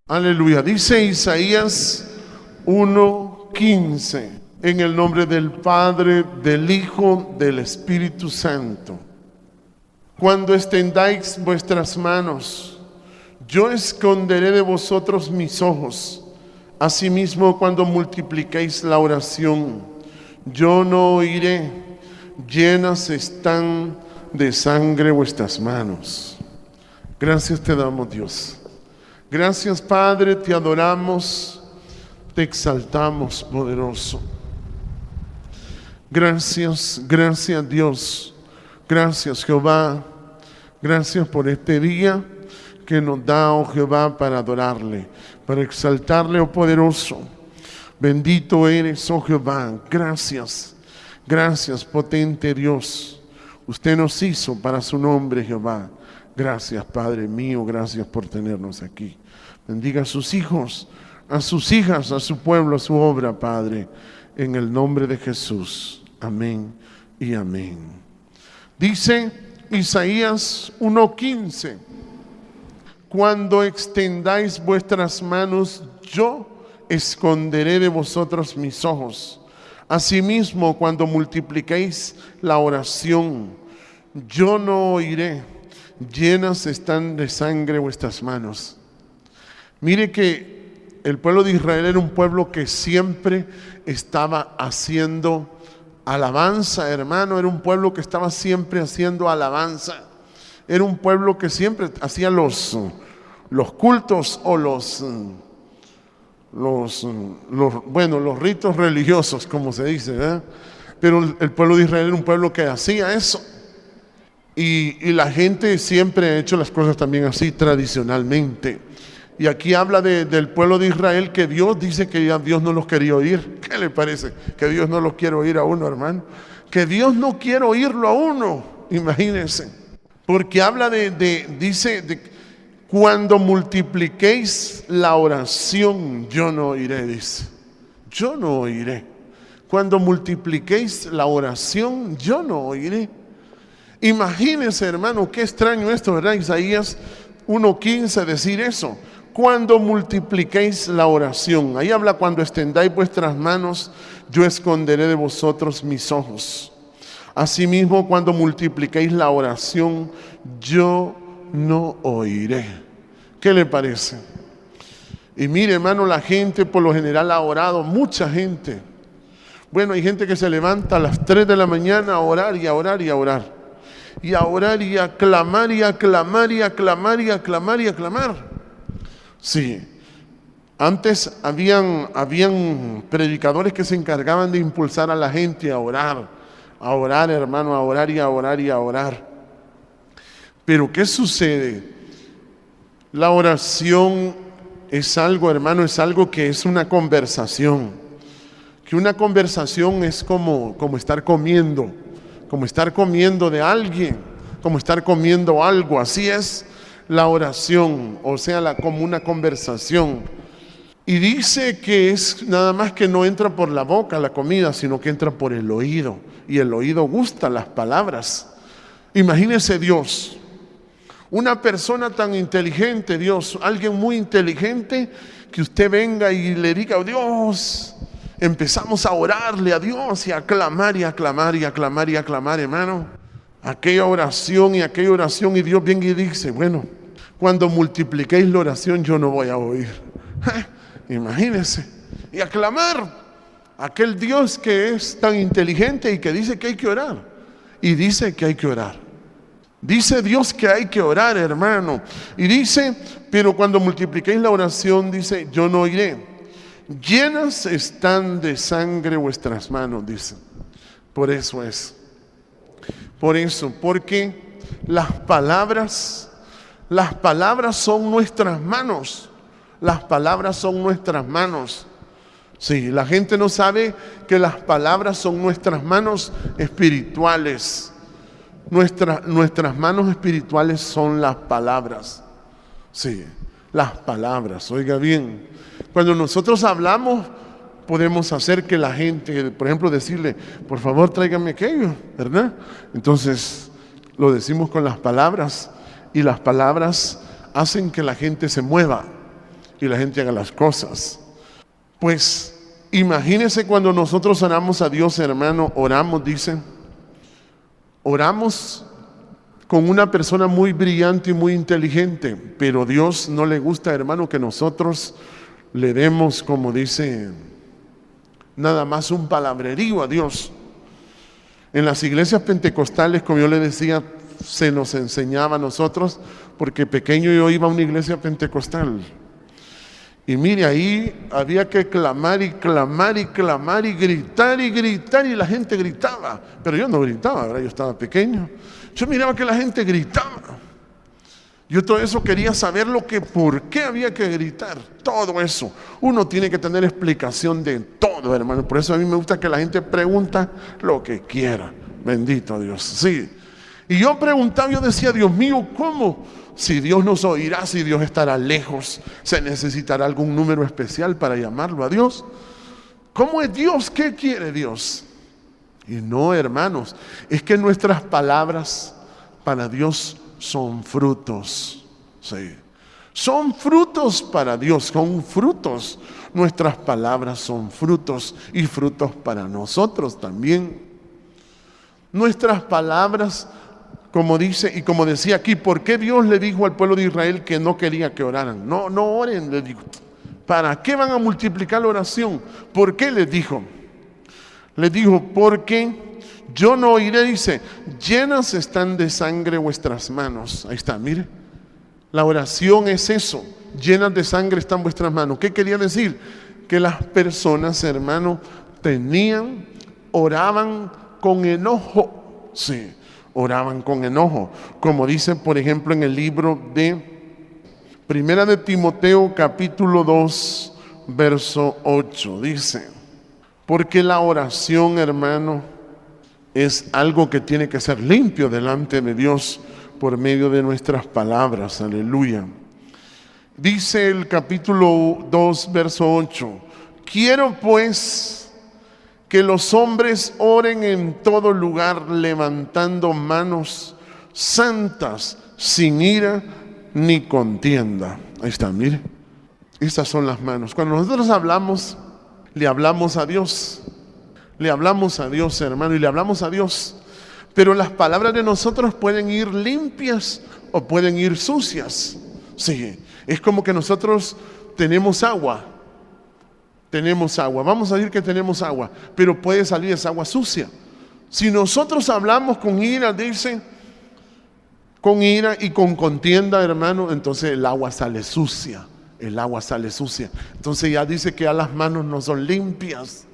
Aleluya. Dice Isaías 1:15, en el nombre del Padre, del Hijo, del Espíritu Santo. Cuando extendáis vuestras manos, yo esconderé de vosotros mis ojos. Asimismo, cuando multipliquéis la oración, yo no oiré. Llenas están de sangre vuestras manos. Gracias te damos, Dios. Gracias, Padre, te adoramos, te exaltamos, poderoso. Gracias, gracias, Dios. Gracias, Jehová. Gracias por este día que nos da, oh Jehová, para adorarle, para exaltarle, oh poderoso. Bendito eres, oh Jehová. Gracias, gracias, potente Dios. Usted nos hizo para su nombre, Jehová. Gracias, Padre mío, gracias por tenernos aquí. Bendiga a sus hijos, a sus hijas, a su pueblo, a su obra, Padre, en el nombre de Jesús. Amén y amén. Dice Isaías 1:15, cuando extendáis vuestras manos, yo esconderé de vosotros mis ojos. Asimismo, cuando multipliquéis la oración, yo no oiré. Llenas están de sangre vuestras manos. Mire que el pueblo de Israel era un pueblo que siempre estaba haciendo alabanza, hermano. Era un pueblo que estaba siempre haciendo alabanza. Era un pueblo que siempre hacía los cultos o los ritos religiosos, como se dice, ¿verdad? Pero el pueblo de Israel era un pueblo que hacía eso. Y la gente siempre ha hecho las cosas también así tradicionalmente. Y aquí habla del pueblo de Israel, que Dios dice que ya Dios no los quería oír. ¿Qué le parece? Que Dios no los quiere oír a uno, hermano. Que Dios no quiere oírlo a uno. Imagínense. Porque habla dice, cuando multipliquéis la oración, yo no oiré, dice. Yo no oiré. Cuando multipliquéis la oración, yo no oiré. Imagínense, hermano, qué extraño esto, ¿verdad? Isaías 1:15 decir eso. Cuando multipliquéis la oración. Ahí habla cuando extendáis vuestras manos, yo esconderé de vosotros mis ojos. Asimismo, cuando multipliquéis la oración, yo no oiré. ¿Qué le parece? Y mire, hermano, la gente por lo general ha orado, mucha gente. Bueno, hay gente que se levanta a las 3 de la mañana a orar y a orar y a orar. Y a orar y a clamar y a clamar y a clamar y a clamar y a clamar. Sí, antes habían predicadores que se encargaban de impulsar a la gente a orar, hermano, a orar y a orar y a orar. Pero ¿qué sucede? La oración es algo, hermano, es algo que es una conversación. Que una conversación es como estar comiendo de alguien, como estar comiendo algo. Así es la oración, o sea, como una conversación. Y dice que es nada más que no entra por la boca la comida, sino que entra por el oído. Y el oído gusta las palabras. Imagínese Dios, una persona tan inteligente, Dios, alguien muy inteligente, que usted venga y le diga, Dios, empezamos a orarle a Dios y a clamar y a clamar y a clamar y a clamar, hermano. Aquella oración, y Dios viene y dice, bueno, cuando multipliquéis la oración yo no voy a oír. Imagínense. Y a clamar. Aquel Dios que es tan inteligente y que dice que hay que orar. Y dice que hay que orar. Dice Dios que hay que orar, hermano. Y dice, pero cuando multipliquéis la oración, dice, yo no oiré. Llenas están de sangre vuestras manos, dice. Por eso es. Porque las palabras son nuestras manos. Las palabras son nuestras manos. Sí, la gente no sabe que las palabras son nuestras manos espirituales. Nuestras manos espirituales son las palabras. Sí, las palabras, oiga bien. Cuando nosotros hablamos, podemos hacer que la gente, por ejemplo, decirle, por favor tráigame aquello, ¿verdad? Entonces lo decimos con las palabras, y las palabras hacen que la gente se mueva y la gente haga las cosas. Pues imagínense cuando nosotros oramos a Dios, hermano, oramos, dice, oramos con una persona muy brillante y muy inteligente, pero Dios no le gusta, hermano, que nosotros le demos, como dice, nada más un palabrerío a Dios. En las iglesias pentecostales, como yo le decía, se nos enseñaba a nosotros, porque pequeño yo iba a una iglesia pentecostal. Y mire, ahí había que clamar y clamar y clamar y gritar y gritar, y la gente gritaba. Pero yo no gritaba, ¿verdad? Yo estaba pequeño. Yo miraba que la gente gritaba. Yo todo eso quería saber por qué había que gritar. Todo eso. Uno tiene que tener explicación de todo, hermano. Por eso a mí me gusta que la gente pregunta lo que quiera. Bendito Dios. Sí. Y yo preguntaba, yo decía, Dios mío, ¿cómo? Si Dios nos oirá, si Dios estará lejos, se necesitará algún número especial para llamarlo a Dios. ¿Cómo es Dios? ¿Qué quiere Dios? Y no, hermanos, es que nuestras palabras para Dios son frutos. Sí. Son frutos para Dios, son frutos. Nuestras palabras son frutos, y frutos para nosotros también. Nuestras palabras, como dice y como decía aquí, ¿por qué Dios le dijo al pueblo de Israel que no quería que oraran? No oren, le dijo. ¿Para qué van a multiplicar la oración? ¿Por qué les dijo? Les dijo, porque yo no oiré, dice, llenas están de sangre vuestras manos. Ahí está, mire. La oración es eso, llenas de sangre están vuestras manos. ¿Qué quería decir? Que las personas, hermano, oraban con enojo. Sí, oraban con enojo. Como dice, por ejemplo, en el libro de Primera de Timoteo, capítulo 2, verso 8. Dice, porque la oración, hermano, es algo que tiene que ser limpio delante de Dios por medio de nuestras palabras. Aleluya. Dice el capítulo 2, verso 8. Quiero pues que los hombres oren en todo lugar, levantando manos santas, sin ira ni contienda. Ahí está, mire. Estas son las manos. Cuando nosotros hablamos, le hablamos a Dios. Le hablamos a Dios, hermano, y le hablamos a Dios. Pero las palabras de nosotros pueden ir limpias o pueden ir sucias. Sí, es como que nosotros tenemos agua. Tenemos agua, vamos a decir que tenemos agua, pero puede salir esa agua sucia. Si nosotros hablamos con ira, dice, con ira y con contienda, hermano, entonces el agua sale sucia. El agua sale sucia. Entonces ya dice que ya las manos no son limpias.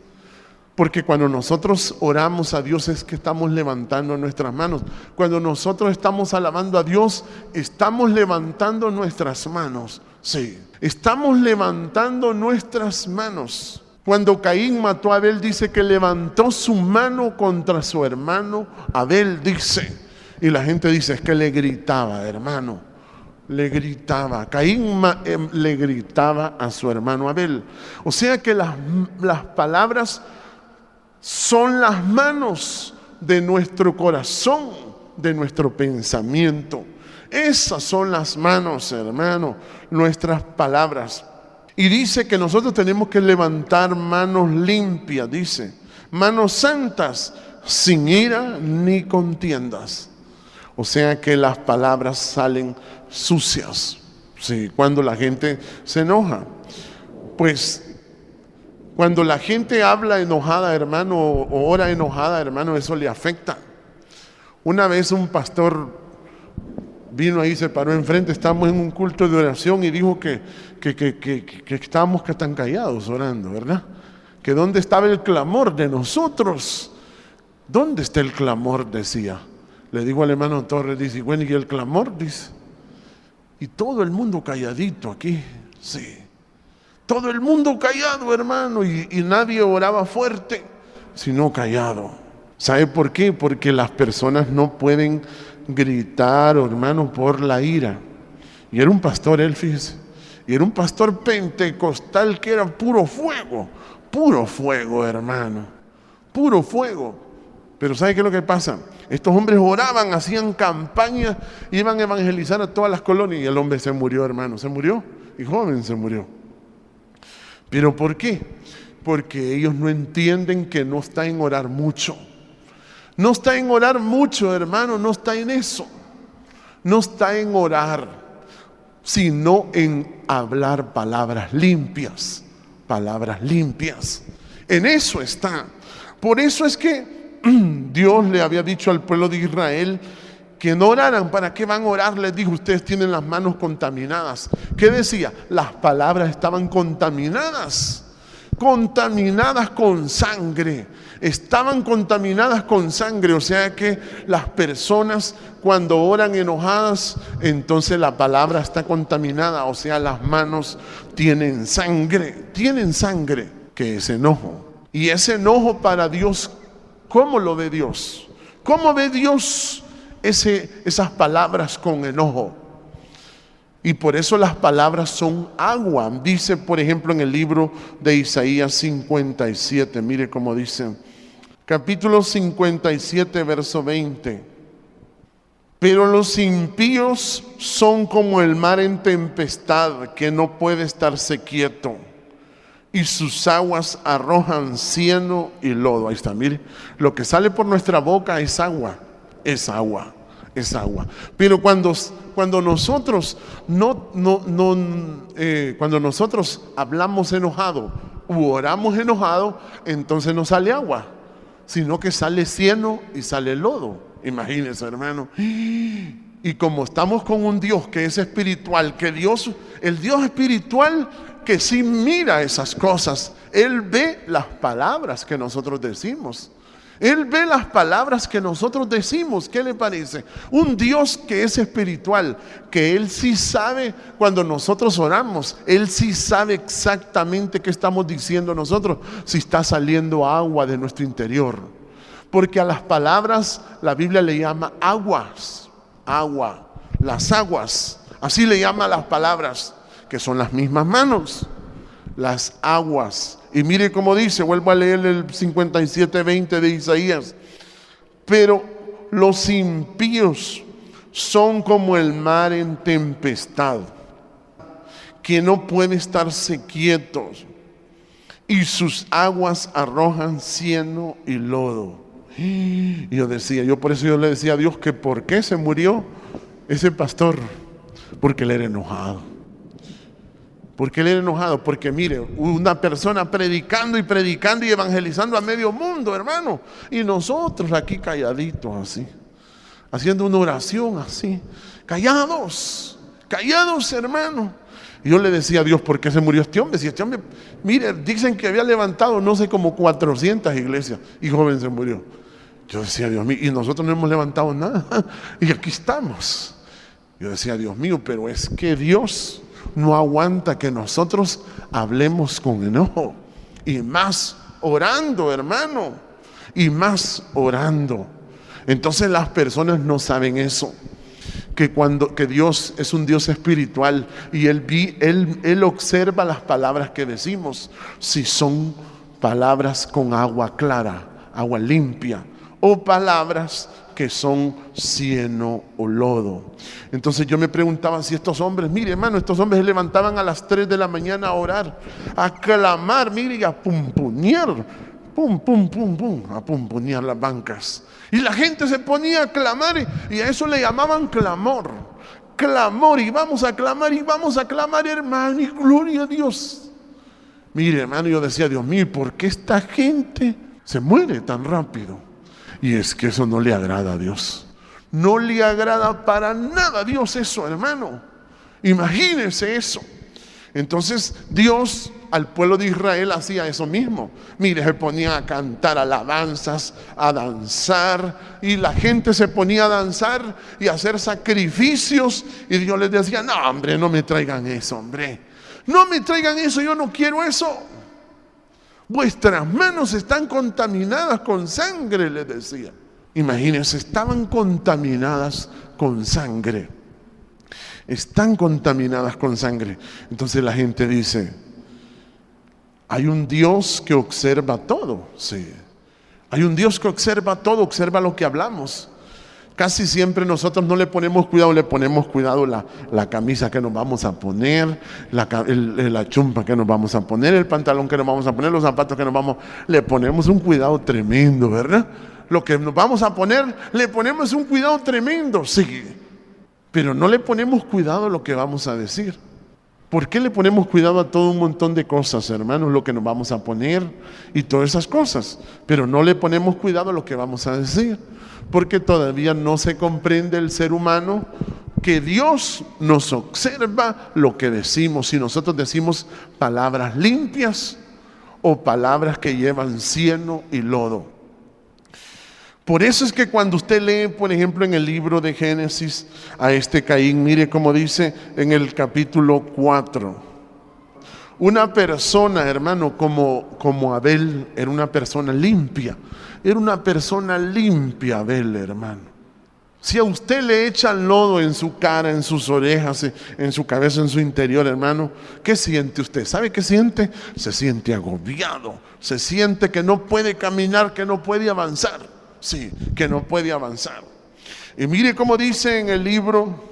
Porque cuando nosotros oramos a Dios es que estamos levantando nuestras manos. Cuando nosotros estamos alabando a Dios, estamos levantando nuestras manos. Sí, estamos levantando nuestras manos. Cuando Caín mató a Abel, dice que levantó su mano contra su hermano Abel, dice. Y la gente dice, es que le gritaba, hermano. Le gritaba. Caín le gritaba a su hermano Abel. O sea que las palabras son las manos de nuestro corazón, de nuestro pensamiento. Esas son las manos, hermano, nuestras palabras. Y dice que nosotros tenemos que levantar manos limpias, dice, manos santas, sin ira ni contiendas. O sea que las palabras salen sucias, sí, cuando la gente se enoja. Pues cuando la gente habla enojada, hermano, o ora enojada, hermano, eso le afecta. Una vez un pastor vino ahí, se paró enfrente, estábamos en un culto de oración y dijo que estábamos tan callados orando, ¿verdad? Que dónde estaba el clamor de nosotros. ¿Dónde está el clamor? Decía. Le digo al hermano Torres, dice, bueno, ¿y el clamor? Dice. Y todo el mundo calladito aquí, sí. Todo el mundo callado, hermano, y nadie oraba fuerte, sino callado. ¿Sabe por qué? Porque las personas no pueden gritar, hermano, por la ira. Y era un pastor él, fíjese. Y era un pastor pentecostal que era puro fuego, hermano, puro fuego. Pero ¿sabe qué es lo que pasa? Estos hombres oraban, hacían campaña, iban a evangelizar a todas las colonias y el hombre se murió, hermano, se murió, y joven se murió. ¿Pero por qué? Porque ellos no entienden que no está en orar mucho. No está en orar mucho, hermano, no está en eso. No está en orar, sino en hablar palabras limpias. Palabras limpias. En eso está. Por eso es que Dios le había dicho al pueblo de Israel que no oraran. ¿Para qué van a orar? Les dijo, ustedes tienen las manos contaminadas. ¿Qué decía? Las palabras estaban contaminadas con sangre. Estaban contaminadas con sangre. O sea que las personas cuando oran enojadas, entonces la palabra está contaminada. O sea, las manos tienen sangre, que es enojo. Y ese enojo para Dios, ¿cómo lo ve Dios? ¿Cómo ve Dios esas palabras con enojo? Y por eso las palabras son agua. Dice, por ejemplo, en el libro de Isaías 57, mire cómo dice, capítulo 57, verso 20. Pero los impíos son como el mar en tempestad, que no puede estarse quieto, y sus aguas arrojan cieno y lodo. Ahí está, mire, lo que sale por nuestra boca es agua. Pero cuando nosotros cuando nosotros hablamos enojado u oramos enojado, entonces no sale agua, sino que sale cieno y sale lodo. Imagínense, hermano. Y como estamos con un Dios que es espiritual, que el Dios espiritual que sí mira esas cosas, Él ve las palabras que nosotros decimos. Él ve las palabras que nosotros decimos. ¿Qué le parece? Un Dios que es espiritual, que Él sí sabe cuando nosotros oramos. Él sí sabe exactamente qué estamos diciendo nosotros, si está saliendo agua de nuestro interior. Porque a las palabras la Biblia le llama aguas, agua, las aguas. Así le llama a las palabras, que son las mismas manos, las aguas. Y mire cómo dice, vuelvo a leer el 57:20 de Isaías. Pero los impíos son como el mar en tempestad, que no puede estarse quietos, y sus aguas arrojan cieno y lodo. Y por eso yo le decía a Dios que por qué se murió ese pastor, porque él era enojado. Porque él era enojado, porque mire, una persona predicando y evangelizando a medio mundo, hermano, y nosotros aquí calladitos así, haciendo una oración así, callados, hermano. Y yo le decía a Dios, ¿por qué se murió este hombre? Si este hombre, mire, dicen que había levantado no sé como 400 iglesias y joven se murió. Yo decía, Dios mío, y nosotros no hemos levantado nada y aquí estamos. Yo decía, Dios mío, pero es que Dios no aguanta que nosotros hablemos con enojo, y más orando, hermano, y más orando. Entonces las personas no saben eso, que Dios es un Dios espiritual, y Él observa las palabras que decimos, si son palabras con agua clara, agua limpia, o palabras que son cieno o lodo. Entonces yo me preguntaba si estos hombres, mire hermano, estos hombres se levantaban a las 3 de la mañana a orar, a clamar, mire, y a pumpunear, a pumpunear las bancas. Y la gente se ponía a clamar, y a eso le llamaban clamor, y vamos a clamar, hermano, y gloria a Dios. Mire hermano, yo decía, Dios mío, ¿por qué esta gente se muere tan rápido? Y es que eso no le agrada a Dios. No le agrada para nada a Dios eso, hermano. Imagínense eso. Entonces Dios al pueblo de Israel hacía eso mismo. Mire, se ponía a cantar alabanzas, a danzar, y la gente se ponía a danzar y a hacer sacrificios, y Dios les decía, no hombre, no me traigan eso, hombre. No me traigan eso, yo no quiero eso. Vuestras manos están contaminadas con sangre, les decía. Imagínense, estaban contaminadas con sangre. están contaminadas con sangre. Entonces la gente dice, hay un Dios que observa todo. Sí, hay un Dios que observa todo, observa lo que hablamos. Casi siempre nosotros no le ponemos cuidado la camisa que nos vamos a poner, la chumpa que nos vamos a poner, el pantalón que nos vamos a poner, los zapatos que le ponemos un cuidado tremendo, ¿verdad? Lo que nos vamos a poner, le ponemos un cuidado tremendo, sí, pero no le ponemos cuidado a lo que vamos a decir. ¿Por qué le ponemos cuidado a todo un montón de cosas, hermanos? Lo que nos vamos a poner y todas esas cosas, pero no le ponemos cuidado a lo que vamos a decir. Porque todavía no se comprende el ser humano que Dios nos observa lo que decimos. Si nosotros decimos palabras limpias o palabras que llevan cieno y lodo. Por eso es que cuando usted lee, por ejemplo, en el libro de Génesis a Caín, mire cómo dice en el capítulo 4. Una persona, hermano, como Abel, era una persona limpia. Era una persona limpia, Abel, hermano. Si a usted le echan lodo en su cara, en sus orejas, en su cabeza, en su interior, hermano, ¿qué siente usted? ¿Sabe qué siente? Se siente agobiado. Se siente que no puede caminar, que no puede avanzar. Sí, que no puede avanzar. Y mire cómo dice en el libro,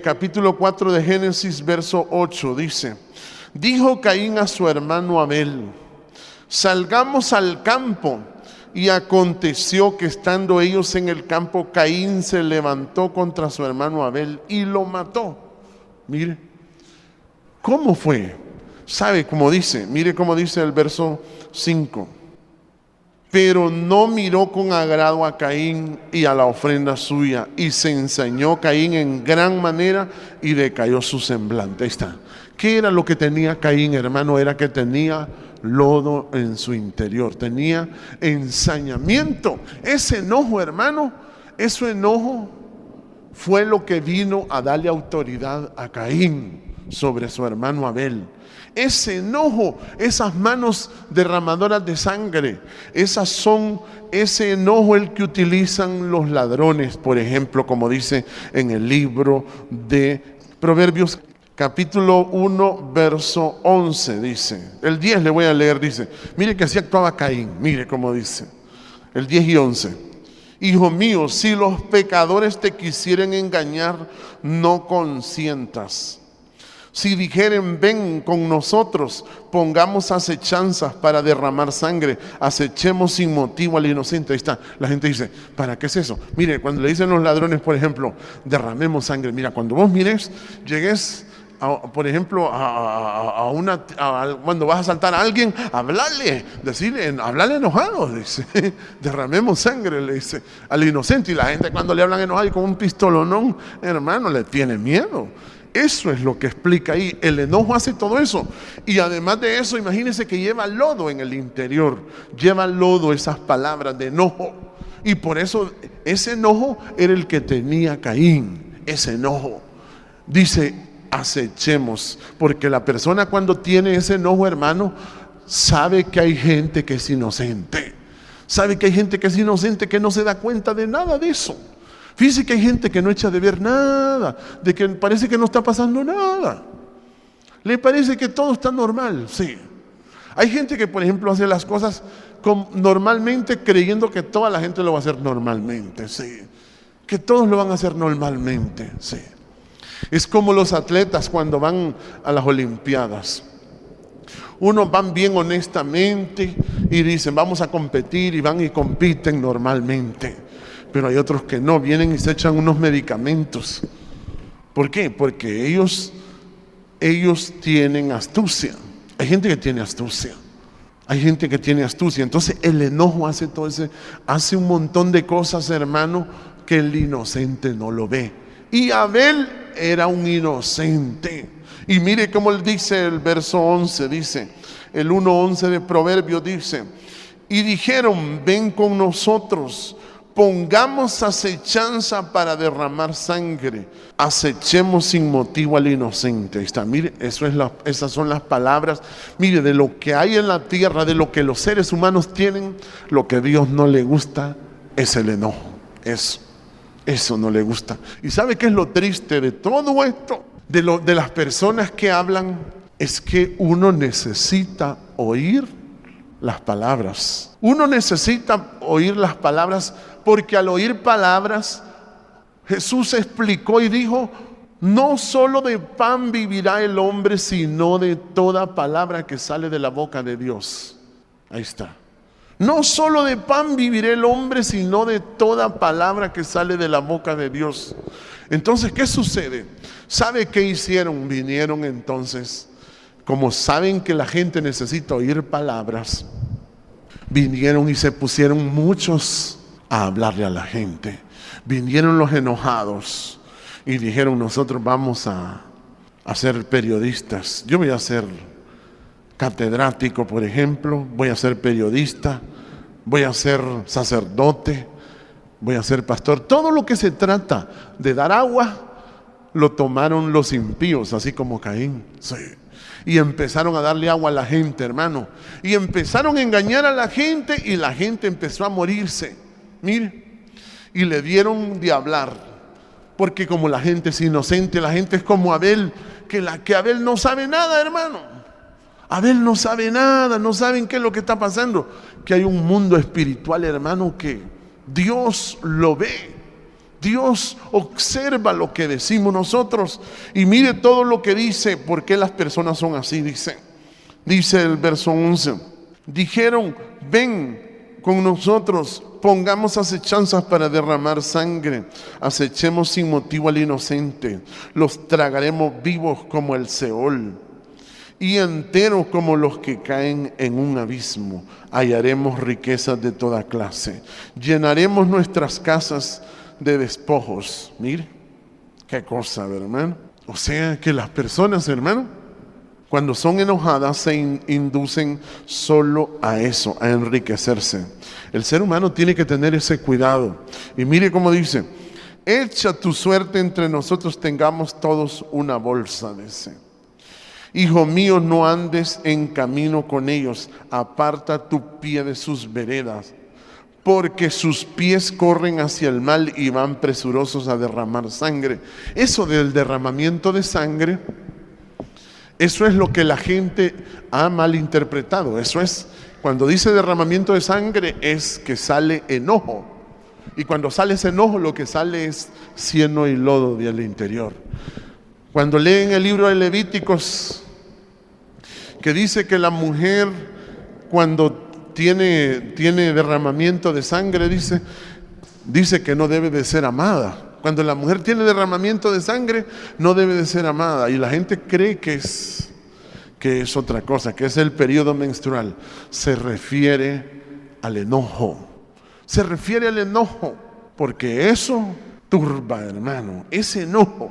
capítulo 4 de Génesis, verso 8, dice: dijo Caín a su hermano Abel, salgamos al campo. Y aconteció que estando ellos en el campo, Caín se levantó contra su hermano Abel y lo mató. Mire, ¿cómo fue? ¿Sabe cómo dice? Mire cómo dice el verso 5. Pero no miró con agrado a Caín y a la ofrenda suya, y se ensañó Caín en gran manera y decayó su semblante. Ahí está. ¿Qué era lo que tenía Caín, hermano? Era que tenía lodo en su interior, tenía ensañamiento. Ese enojo, hermano, ese enojo fue lo que vino a darle autoridad a Caín sobre su hermano Abel. Ese enojo, esas manos derramadoras de sangre, ese enojo el que utilizan los ladrones, por ejemplo, como dice en el libro de Proverbios, capítulo 1, verso 11, dice. El 10 le voy a leer, dice. Mire que así actuaba Caín, mire cómo dice. El 10 y 11. Hijo mío, si los pecadores te quisieren engañar, no consientas. Si dijeren, ven con nosotros, pongamos acechanzas para derramar sangre, acechemos sin motivo al inocente. Ahí está, la gente dice, ¿para qué es eso? Mire, cuando le dicen los ladrones, por ejemplo, derramemos sangre. Mira, cuando vos mires, llegues, por ejemplo, cuando vas a asaltar a alguien, hablale enojado, dice, derramemos sangre, le dice al inocente. Y la gente cuando le hablan enojado y con un pistolonón, hermano, le tiene miedo. Eso es lo que explica ahí. El enojo hace todo eso. Y además de eso, imagínense que lleva lodo en el interior. Lleva lodo esas palabras de enojo. Y por eso ese enojo era el que tenía Caín. Ese enojo. Dice, acechemos. Porque la persona cuando tiene ese enojo, hermano, sabe que hay gente que es inocente. Sabe que hay gente que es inocente, que no se da cuenta de nada de eso. Fíjese que hay gente que no echa de ver nada, de que parece que no está pasando nada. Le parece que todo está normal, sí. Hay gente que, por ejemplo, hace las cosas normalmente creyendo que toda la gente lo va a hacer normalmente, sí. Que todos lo van a hacer normalmente, sí. Es como los atletas cuando van a las Olimpiadas. Unos van bien honestamente y dicen, vamos a competir, y van y compiten normalmente. Pero hay otros que no, vienen y se echan unos medicamentos. ¿Por qué? Porque ellos tienen astucia. Hay gente que tiene astucia. Hay gente que tiene astucia. Entonces el enojo hace un montón de cosas, hermano, que el inocente no lo ve. Y Abel era un inocente. Y mire cómo él dice el verso 11, dice, el 1:11 de Proverbios dice, y dijeron, ven con nosotros, pongamos acechanza para derramar sangre, acechemos sin motivo al inocente. Ahí está, mire, esas son las palabras. Mire, de lo que hay en la tierra, de lo que los seres humanos tienen, lo que a Dios no le gusta es el enojo. Eso. Eso no le gusta. ¿Y sabe qué es lo triste de todo esto? De las personas que hablan, es que uno necesita oír las palabras. Uno necesita oír las palabras, porque al oír palabras, Jesús explicó y dijo: no solo de pan vivirá el hombre, sino de toda palabra que sale de la boca de Dios. Ahí está. No solo de pan vivirá el hombre, sino de toda palabra que sale de la boca de Dios. Entonces, ¿qué sucede? ¿Sabe qué hicieron? Vinieron entonces, como saben que la gente necesita oír palabras, vinieron y se pusieron muchos a hablarle a la gente. Vinieron los enojados y dijeron: nosotros vamos a ser periodistas. Yo voy a ser catedrático, por ejemplo, voy a ser periodista, voy a ser sacerdote, voy a ser pastor. Todo lo que se trata de dar agua, lo tomaron los impíos, así como Caín. Sí. Y empezaron a darle agua a la gente, hermano. Y empezaron a engañar a la gente, y la gente empezó a morirse. Mire, y le dieron de hablar. Porque como la gente es inocente, la gente es como Abel, que Abel no sabe nada, hermano. Abel no sabe nada, no saben qué es lo que está pasando. Que hay un mundo espiritual, hermano, que Dios lo ve. Dios observa lo que decimos nosotros. Y mire todo lo que dice, por qué las personas son así. Dice el verso 11. Dijeron: ven con nosotros, pongamos acechanzas para derramar sangre. Acechemos sin motivo al inocente. Los tragaremos vivos como el Seol, y enteros como los que caen en un abismo. Hallaremos riquezas de toda clase. Llenaremos nuestras casas de despojos. Mire, qué cosa, hermano. O sea que las personas, hermano, cuando son enojadas, se inducen solo a eso, a enriquecerse. El ser humano tiene que tener ese cuidado. Y mire cómo dice: echa tu suerte entre nosotros, tengamos todos una bolsa, dice. Hijo mío, no andes en camino con ellos, aparta tu pie de sus veredas, porque sus pies corren hacia el mal y van presurosos a derramar sangre. Eso del derramamiento de sangre, eso es lo que la gente ha malinterpretado. Eso es, cuando dice derramamiento de sangre, es que sale enojo. Y cuando sale ese enojo, lo que sale es cieno y lodo del interior. Cuando leen el libro de Levíticos, que dice que la mujer, cuando tiene derramamiento de sangre, dice que no debe de ser amada. Cuando la mujer tiene derramamiento de sangre, no debe de ser amada. Y la gente cree que es otra cosa, que es el periodo menstrual. Se refiere al enojo. Se refiere al enojo, porque eso turba, hermano, ese enojo.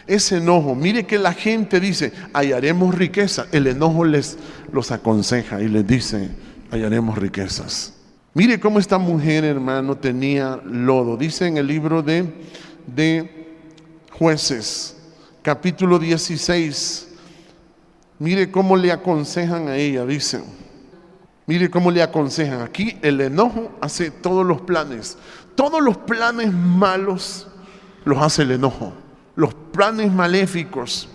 Ese enojo, mire que la gente dice: hallaremos riqueza. El enojo los aconseja y les dice: hallaremos riquezas. Mire cómo esta mujer, hermano, tenía lodo. Dice en el libro de Jueces, capítulo 16. Mire cómo le aconsejan a ella, dice. Mire cómo le aconsejan. Aquí el enojo hace todos los planes. Todos los planes malos los hace el enojo. Los planes maléficos.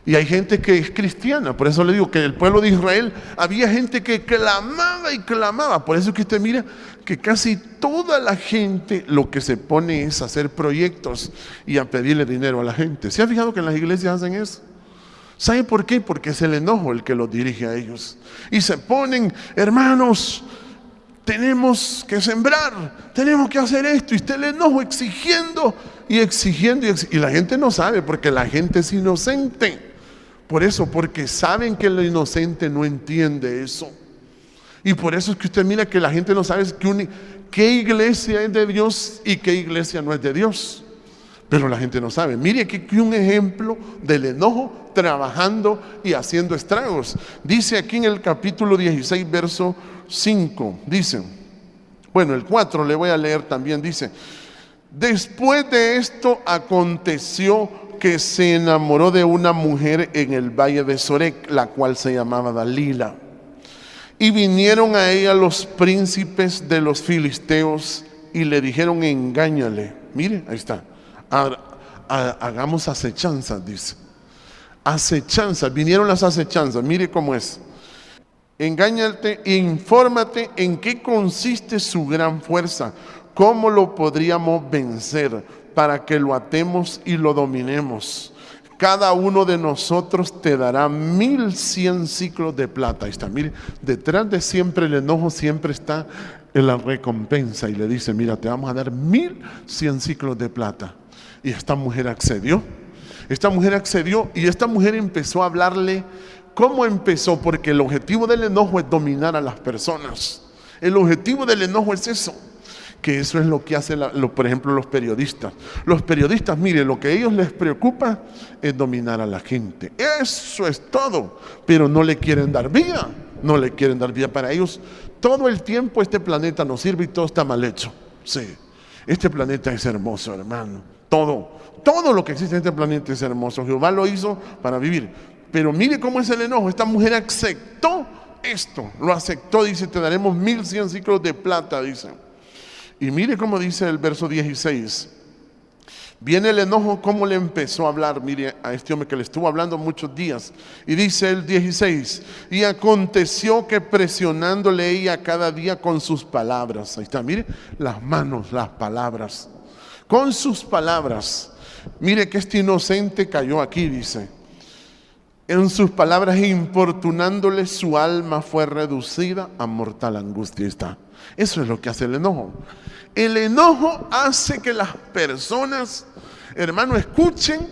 Y hay gente que es cristiana. Por eso le digo que el pueblo de Israel, había gente que clamaba y clamaba. Por eso que usted mira que casi toda la gente lo que se pone es a hacer proyectos y a pedirle dinero a la gente. ¿Se ha fijado que en las iglesias hacen eso? ¿Sabe por qué? Porque es el enojo el que los dirige a ellos. Y se ponen: hermanos, tenemos que sembrar, tenemos que hacer esto. Y está el enojo exigiendo y exigiendo. Y la gente no sabe, porque la gente es inocente. Por eso, porque saben que el inocente no entiende eso. Y por eso es que usted mira que la gente no sabe qué iglesia es de Dios y qué iglesia no es de Dios. Pero la gente no sabe. Mire aquí un ejemplo del enojo trabajando y haciendo estragos. Dice aquí en el capítulo 16, verso 5. Dice, bueno, el 4 le voy a leer también. Dice: después de esto aconteció que se enamoró de una mujer en el valle de Sorek, la cual se llamaba Dalila. Y vinieron a ella los príncipes de los filisteos y le dijeron: engáñale. Mire, ahí está. Hagamos acechanzas, dice. Acechanzas, vinieron las acechanzas, mire cómo es. Engáñate e infórmate en qué consiste su gran fuerza, cómo lo podríamos vencer para que lo atemos y lo dominemos. Cada uno de nosotros te dará 1100 ciclos de plata. Ahí está, mire, detrás de siempre el enojo siempre está en la recompensa y le dice, mira, te vamos a dar 1100 ciclos de plata. Y esta mujer accedió. Esta mujer accedió y esta mujer empezó a hablarle. ¿Cómo empezó? Porque el objetivo del enojo es dominar a las personas. El objetivo del enojo es eso. Que eso es lo que hacen, por ejemplo, los periodistas. Los periodistas, mire, lo que a ellos les preocupa es dominar a la gente. Eso es todo. Pero no le quieren dar vida. No le quieren dar vida. Para ellos, todo el tiempo este planeta nos sirve y todo está mal hecho. Sí, este planeta es hermoso, hermano. Todo lo que existe en este planeta es hermoso. Jehová lo hizo para vivir. Pero mire cómo es el enojo. Esta mujer aceptó esto. Lo aceptó, dice, te daremos 1100 ciclos de plata, dice. Y mire cómo dice el verso 16. Viene el enojo, cómo le empezó a hablar, mire, a este hombre que le estuvo hablando muchos días. Y dice el 16, y aconteció que presionándole ella cada día con sus palabras. Ahí está, mire, las manos, las palabras. Con sus palabras. Mire que este inocente cayó aquí, dice. En sus palabras importunándole, su alma fue reducida a mortal angustia. Ahí está. Eso es lo que hace el enojo. El enojo hace que las personas, hermano, escuchen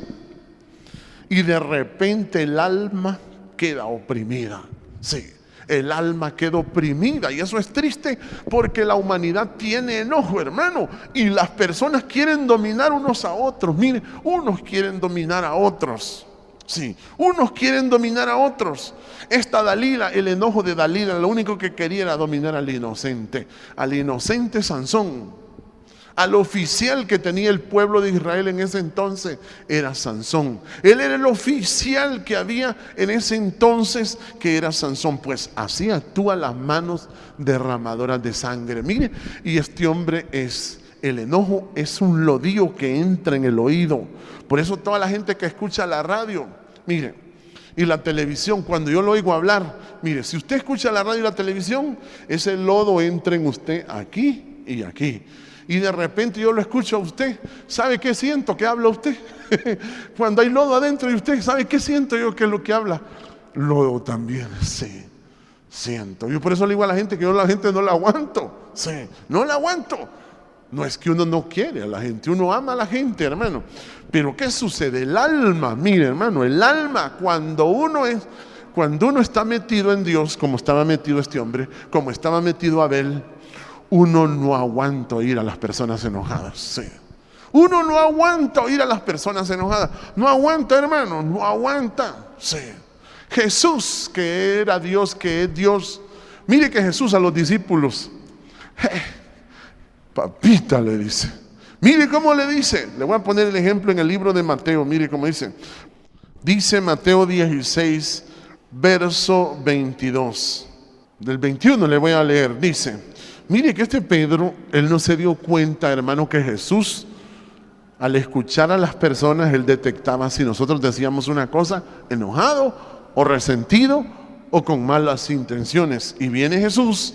y de repente el alma queda oprimida. Sí, el alma queda oprimida y eso es triste porque la humanidad tiene enojo, hermano, y las personas quieren dominar unos a otros. Mire, unos quieren dominar a otros. Sí, unos quieren dominar a otros. Esta Dalila, el enojo de Dalila, lo único que quería era dominar al inocente Sansón. Al oficial que tenía el pueblo de Israel en ese entonces era Sansón. Él era el oficial que había en ese entonces, que era Sansón. Pues así actúan las manos derramadoras de sangre. Mire, y este hombre el enojo es un lodío que entra en el oído. Por eso toda la gente que escucha la radio, mire, y la televisión, cuando yo lo oigo hablar, mire, si usted escucha la radio y la televisión, ese lodo entra en usted aquí y aquí. Y de repente yo lo escucho a usted. ¿Sabe qué siento? ¿Qué habla usted? Cuando hay lodo adentro de usted, ¿sabe qué siento yo? ¿Qué es lo que habla? Lodo también, sí, siento. Yo por eso le digo a la gente que yo a la gente no la aguanto. Sí, no la aguanto. No es que uno no quiere a la gente, uno ama a la gente, hermano. Pero ¿qué sucede? El alma, mire, hermano, el alma cuando uno está metido en Dios, como estaba metido este hombre, como estaba metido Abel, uno no aguanta oír a las personas enojadas. Sí. Uno no aguanta oír a las personas enojadas. No aguanta, hermano, no aguanta. Sí. Jesús, que era Dios, que es Dios. Mire que Jesús a los discípulos, papita, le dice. Mire cómo le dice. Le voy a poner el ejemplo en el libro de Mateo. Mire cómo dice. Dice Mateo 16, verso 22. Del 21 le voy a leer. Dice, mire que este Pedro, él no se dio cuenta, hermano, que Jesús, al escuchar a las personas, él detectaba si nosotros decíamos una cosa enojado o resentido o con malas intenciones. Y viene Jesús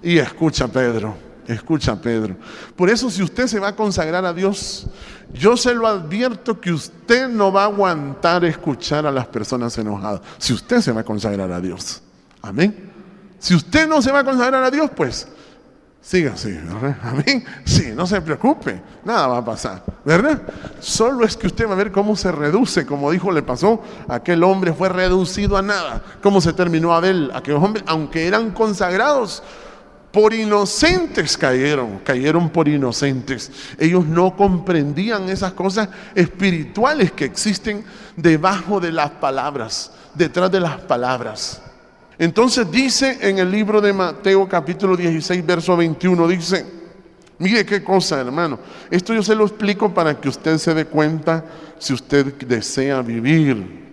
y escucha a Pedro. Escucha a Pedro. Por eso, si usted se va a consagrar a Dios, yo se lo advierto que usted no va a aguantar escuchar a las personas enojadas. Si usted se va a consagrar a Dios. Amén. Si usted no se va a consagrar a Dios, pues siga así, ¿verdad? Amén. Sí, no se preocupe, nada va a pasar, ¿verdad? Solo es que usted va a ver cómo se reduce, como dijo, le pasó a aquel hombre, fue reducido a nada. Cómo se terminó Abel, aquellos hombres, aunque eran consagrados, por inocentes cayeron por inocentes. Ellos no comprendían esas cosas espirituales que existen debajo de las palabras, detrás de las palabras. Entonces dice en el libro de Mateo capítulo 16 verso 21, dice, mire qué cosa, hermano. Esto yo se lo explico para que usted se dé cuenta si usted desea vivir.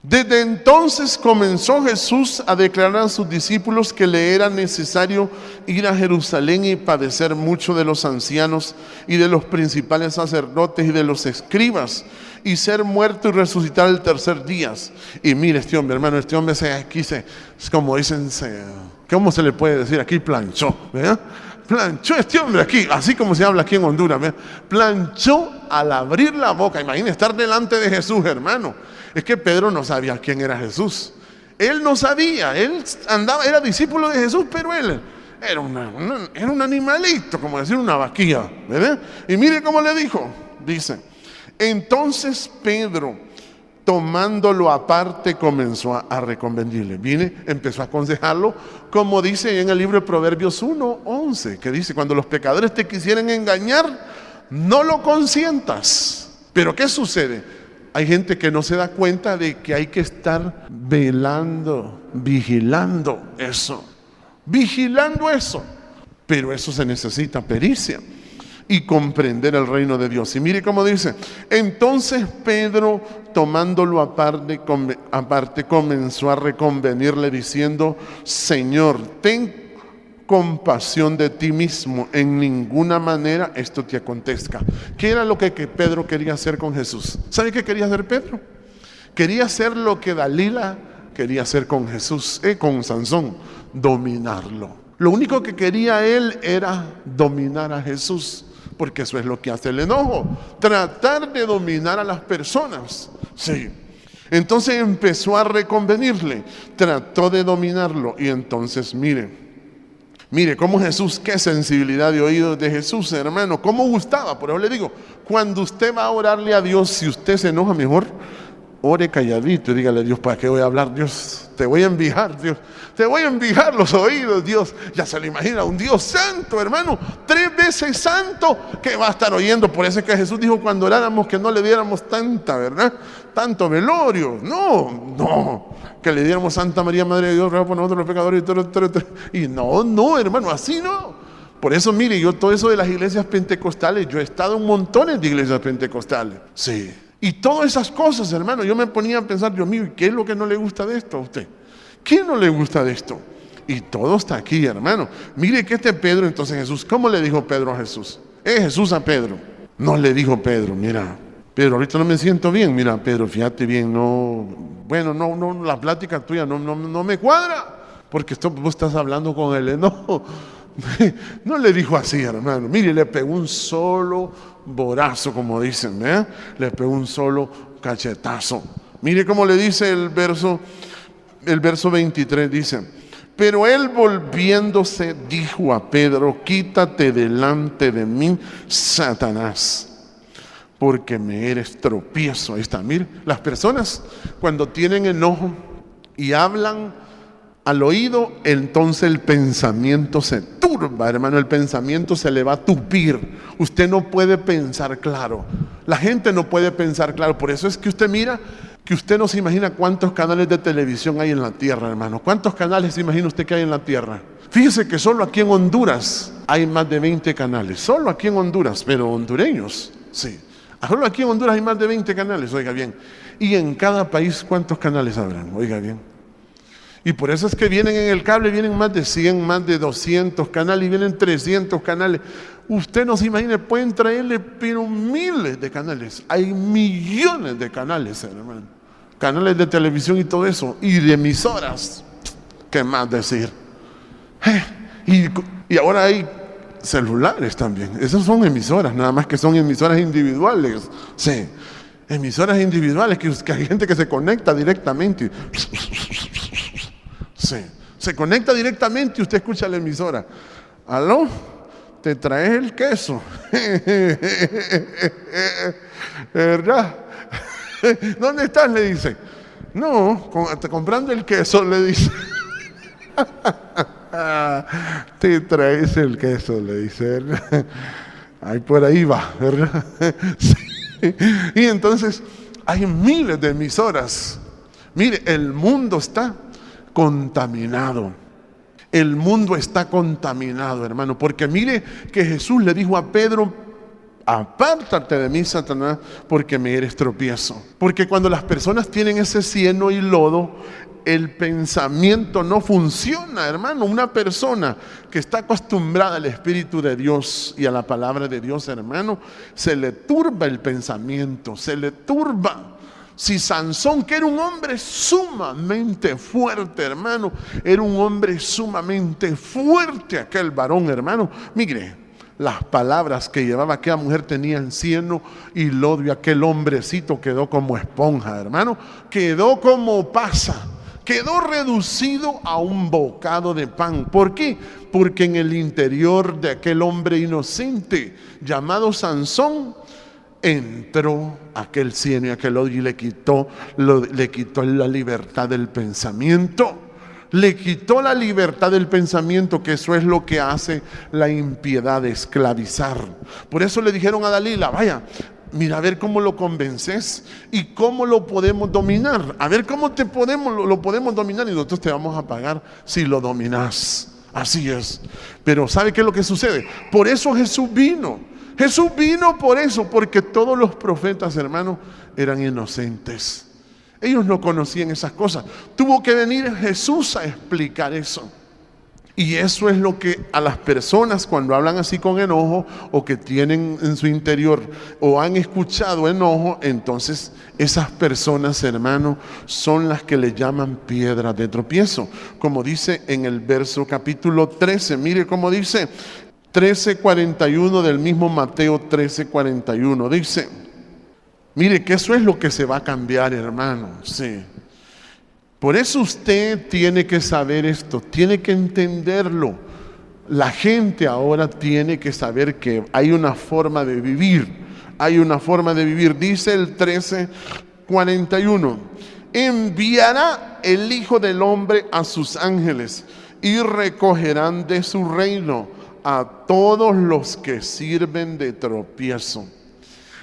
Desde entonces comenzó Jesús a declarar a sus discípulos que le era necesario ir a Jerusalén y padecer mucho de los ancianos y de los principales sacerdotes y de los escribas, y ser muerto y resucitar el tercer día. Y mire este hombre, hermano, este hombre como dicen, ¿cómo se le puede decir? Aquí planchó, ¿verdad? Planchó este hombre aquí, así como se habla aquí en Honduras, ¿verdad? Planchó al abrir la boca. Imagínese estar delante de Jesús, hermano. Es que Pedro no sabía quién era Jesús. Él no sabía, él era discípulo de Jesús, pero él era un animalito, como decir una vaquilla, ¿verdad? Y mire cómo le dijo, dice: entonces Pedro, tomándolo aparte, comenzó a reconvenirle. Empezó a aconsejarlo, como dice en el libro de Proverbios 1:11, que dice: cuando los pecadores te quisieren engañar, no lo consientas. Pero ¿qué sucede? Hay gente que no se da cuenta de que hay que estar vigilando eso. Pero eso se necesita pericia y comprender el reino de Dios. Y mire cómo dice: entonces Pedro, tomándolo aparte, comenzó a reconvenirle diciendo: Señor, ten compasión de ti mismo, en ninguna manera esto te acontezca. ¿Qué era lo que Pedro quería hacer con Jesús? ¿Sabe qué quería hacer Pedro? Quería hacer lo que Dalila quería hacer con Jesús, con Sansón: dominarlo. Lo único que quería él era dominar a Jesús, porque eso es lo que hace el enojo, tratar de dominar a las personas. Sí. Entonces empezó a reconvenirle, trató de dominarlo. Y entonces mire cómo Jesús, qué sensibilidad de oídos de Jesús, hermano, cómo gustaba. Por eso le digo, cuando usted va a orarle a Dios, si usted se enoja, mejor ore calladito y dígale: Dios, ¿para qué voy a hablar? Dios, te voy a envijar, Dios, te voy a envijar los oídos, Dios. Ya se le imagina un Dios santo, hermano, 3 veces santo, que va a estar oyendo. Por eso es que Jesús dijo cuando oráramos que no le diéramos tanta, ¿verdad? Tanto velorio, no, que le diéramos: Santa María, Madre de Dios, ruega por nosotros los pecadores, y no, hermano, así no. Por eso, mire, yo todo eso de las iglesias pentecostales, yo he estado en montones de iglesias pentecostales, sí. Y todas esas cosas, hermano, yo me ponía a pensar: Dios mío, ¿qué es lo que no le gusta de esto a usted? ¿Qué no le gusta de esto? Y todo está aquí, hermano. Mire que Pedro, entonces Jesús, ¿cómo le dijo Pedro a Jesús? Jesús a Pedro. No le dijo Pedro: mira, Pedro, ahorita no me siento bien. Mira, Pedro, fíjate bien, no, la plática tuya no me cuadra, porque vos estás hablando con él. No le dijo así, hermano. Mire, le pegó un solo borazo, como dicen, ¿eh? Le pegó un solo cachetazo. Mire cómo le dice el verso 23, dice: pero él, volviéndose, dijo a Pedro: quítate delante de mí, Satanás, porque me eres tropiezo. Ahí está, mire, las personas cuando tienen enojo y hablan al oído, entonces el pensamiento se turba, hermano, el pensamiento se le va a tupir. Usted no puede pensar claro, la gente no puede pensar claro. Por eso es que usted mira, que usted no se imagina cuántos canales de televisión hay en la tierra, hermano. ¿Cuántos canales se imagina usted que hay en la tierra? Fíjese que solo aquí en Honduras hay más de 20 canales, solo aquí en Honduras, pero hondureños, sí. Solo aquí en Honduras hay más de 20 canales, oiga bien. Y en cada país, ¿cuántos canales habrán? Oiga bien. Y por eso es que vienen en el cable, vienen más de 100, más de 200 canales, y vienen 300 canales. Usted no se imagina, pueden traerle pero miles de canales. Hay millones de canales, hermano. Canales de televisión y todo eso. Y de emisoras. ¿Qué más decir? Y ahora hay celulares también. Esas son emisoras, nada más que son emisoras individuales. Sí, emisoras individuales que hay gente que se conecta directamente. Sí, se conecta directamente y usted escucha la emisora. ¿Aló? ¿Te traes el queso? ¿Verdad? ¿Dónde estás? Le dice. No, comprando el queso, le dice. Te traes el queso, le dice. Ahí por ahí va, ¿verdad? Sí. Y entonces hay miles de emisoras. Mire, el mundo está contaminado. El mundo está contaminado, hermano, porque mire que Jesús le dijo a Pedro: apártate de mí, Satanás, porque me eres tropiezo. Porque cuando las personas tienen ese cieno y lodo, el pensamiento no funciona, hermano. Una persona que está acostumbrada al Espíritu de Dios y a la palabra de Dios, hermano, se le turba el pensamiento, se le turba. Si Sansón, que era un hombre sumamente fuerte, hermano, era un hombre sumamente fuerte aquel varón, hermano. Mire, las palabras que llevaba aquella mujer tenían cieno y lodo, y aquel hombrecito quedó como esponja, hermano. Quedó como pasa. Quedó reducido a un bocado de pan. ¿Por qué? Porque en el interior de aquel hombre inocente llamado Sansón entró aquel cieno y aquel odio y le quitó la libertad del pensamiento. Le quitó la libertad del pensamiento, que eso es lo que hace la impiedad, de esclavizar. Por eso le dijeron a Dalila: vaya, mira a ver cómo lo convences y cómo lo podemos dominar. A ver cómo lo podemos dominar, y nosotros te vamos a pagar si lo dominas. Así es. Pero ¿sabe qué es lo que sucede? Por eso Jesús vino. Jesús vino por eso, porque todos los profetas, hermanos, eran inocentes. Ellos no conocían esas cosas. Tuvo que venir Jesús a explicar eso. Y eso es lo que a las personas, cuando hablan así con enojo, o que tienen en su interior o han escuchado enojo, entonces esas personas, hermano, son las que le llaman piedras de tropiezo. Como dice en el verso capítulo 13, mire cómo dice, 13:41 del mismo Mateo 13:41, dice, mire que eso es lo que se va a cambiar, hermano, sí. Por eso usted tiene que saber esto, tiene que entenderlo. La gente ahora tiene que saber que hay una forma de vivir. Hay una forma de vivir. Dice el 13:41. Enviará el Hijo del Hombre a sus ángeles y recogerán de su reino a todos los que sirven de tropiezo.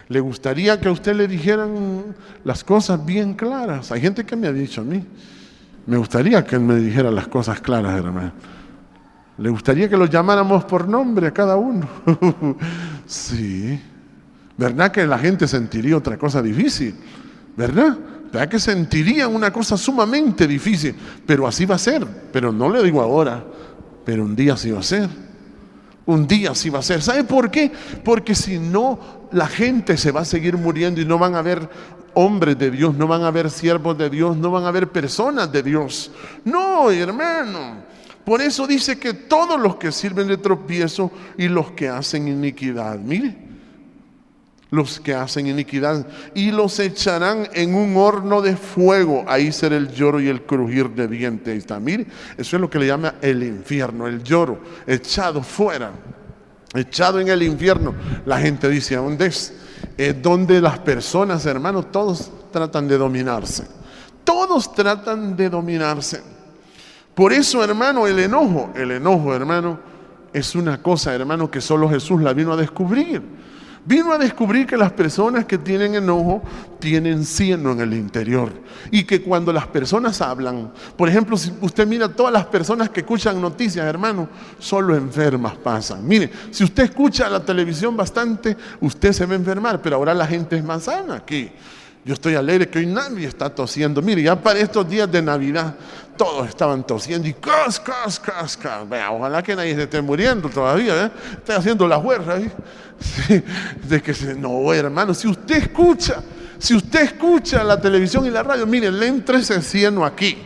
¿Le gustaría que a usted le dijeran las cosas bien claras? Hay gente que me ha dicho a mí, me gustaría que él me dijera las cosas claras, hermano. ¿Le gustaría que los llamáramos por nombre a cada uno? Sí. ¿Verdad que la gente sentiría otra cosa difícil? ¿Verdad? ¿Verdad que sentirían una cosa sumamente difícil? Pero así va a ser. Pero no le digo ahora, pero un día sí va a ser. Un día sí va a ser. ¿Sabe por qué? Porque si no, la gente se va a seguir muriendo y no van a haber hombres de Dios, no van a haber siervos de Dios, no van a haber personas de Dios. No, hermano. Por eso dice que todos los que sirven de tropiezo y los que hacen iniquidad, mire, los que hacen iniquidad, y los echarán en un horno de fuego. Ahí será el lloro y el crujir de dientes. Ahí está, mire, eso es lo que le llama el infierno, el lloro, echado fuera, echado en el infierno. La gente dice, ¿a dónde es? Es donde las personas, hermanos, todos tratan de dominarse. Todos tratan de dominarse. Por eso, hermano, el enojo, hermano, es una cosa, hermano, que solo Jesús la vino a descubrir. Vino a descubrir que las personas que tienen enojo tienen cieno en el interior. Y que cuando las personas hablan, por ejemplo, si usted mira todas las personas que escuchan noticias, hermano, solo enfermas pasan. Mire, si usted escucha la televisión bastante, usted se va a enfermar, pero ahora la gente es más sana aquí. Yo estoy alegre que hoy nadie está tosiendo. Mire, ya para estos días de Navidad, todos estaban tosiendo y cas. Vea, ojalá que nadie se esté muriendo todavía, ¿eh? Está haciendo la guerra ahí. Sí, no, hermano, si usted escucha la televisión y la radio, mire, le entra ese cieno aquí.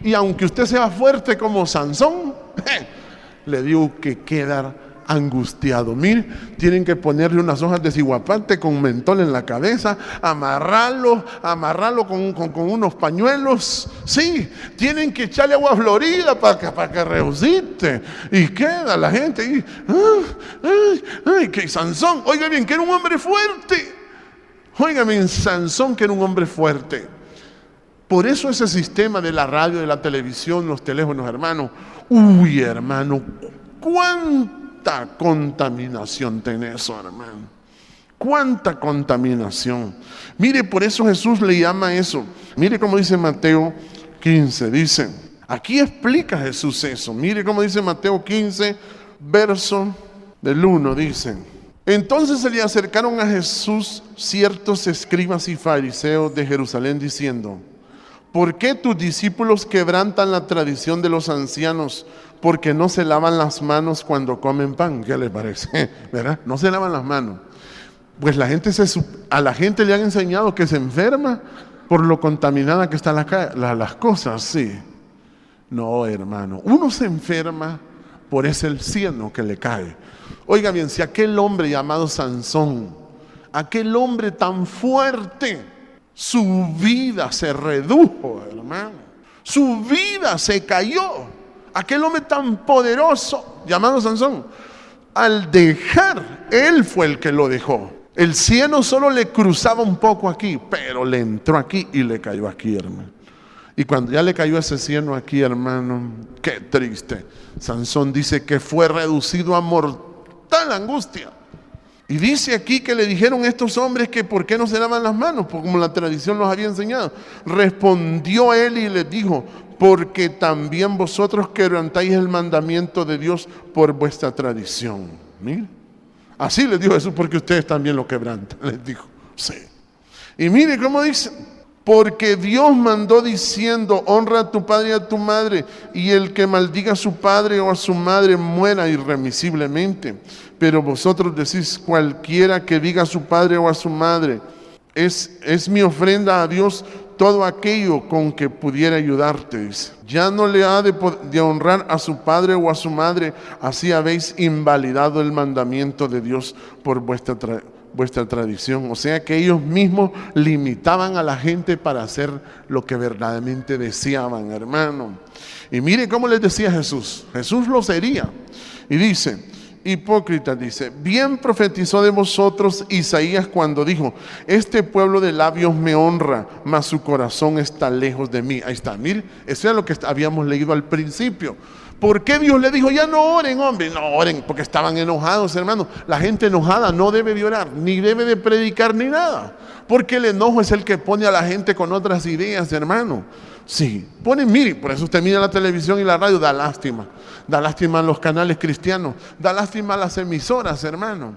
Y aunque usted sea fuerte como Sansón, le digo que queda angustiado. Mire, tienen que ponerle unas hojas de ciguapante con mentol en la cabeza, amarrarlo con unos pañuelos. Sí, tienen que echarle agua florida para que resucite. Y queda la gente ahí. Que Sansón, oiga bien, que era un hombre fuerte. Oiga bien, Sansón, que era un hombre fuerte. Por eso ese sistema de la radio, de la televisión, los teléfonos, hermano. Uy, hermano, ¿cuánta contaminación tiene eso, hermano? ¿Cuánta contaminación? Mire, por eso Jesús le llama eso. Mire cómo dice Mateo 15, dice, aquí explica Jesús eso. Mire cómo dice Mateo 15, verso del 1, dice, Entonces se le acercaron a Jesús ciertos escribas y fariseos de Jerusalén diciendo: ¿por qué tus discípulos quebrantan la tradición de los ancianos porque no se lavan las manos cuando comen pan? ¿Qué les parece? ¿Verdad? No se lavan las manos. Pues a la gente le han enseñado que se enferma por lo contaminada que están las cosas, sí. No, hermano, uno se enferma por ese cieno que le cae. Oiga bien, si aquel hombre llamado Sansón, aquel hombre tan fuerte, su vida se redujo, hermano, su vida se cayó. Aquel hombre tan poderoso llamado Sansón, al dejar, él fue el que lo dejó. El cieno solo le cruzaba un poco aquí, pero le entró aquí y le cayó aquí, hermano. Y cuando ya le cayó ese cieno aquí, hermano, qué triste. Sansón dice que fue reducido a mortal angustia. Y dice aquí que le dijeron estos hombres que por qué no se lavan las manos, como la tradición los había enseñado. Respondió él y les dijo: porque también vosotros quebrantáis el mandamiento de Dios por vuestra tradición. Mire, así les dijo Jesús, porque ustedes también lo quebrantan, les dijo. Sí. Y mire cómo dice: porque Dios mandó diciendo: honra a tu padre y a tu madre, y el que maldiga a su padre o a su madre muera irremisiblemente. Pero vosotros decís: cualquiera que diga a su padre o a su madre, es mi ofrenda a Dios todo aquello con que pudiera ayudarte, dice. Ya no le ha de honrar a su padre o a su madre, así habéis invalidado el mandamiento de Dios por vuestra tradición. O sea que ellos mismos limitaban a la gente para hacer lo que verdaderamente deseaban, hermano. Y mire cómo les decía Jesús. Jesús los hería. Y dice: hipócritas, dice, bien profetizó de vosotros Isaías cuando dijo: este pueblo de labios me honra, mas su corazón está lejos de mí. Ahí está, mire, eso es lo que habíamos leído al principio. ¿Por qué Dios le dijo: ya no oren, hombre? No oren, porque estaban enojados, hermano. La gente enojada no debe de orar, ni debe de predicar, ni nada. Porque el enojo es el que pone a la gente con otras ideas, hermano. Sí, mire, por eso usted mira la televisión y la radio, da lástima. Da lástima a los canales cristianos, da lástima a las emisoras, hermano.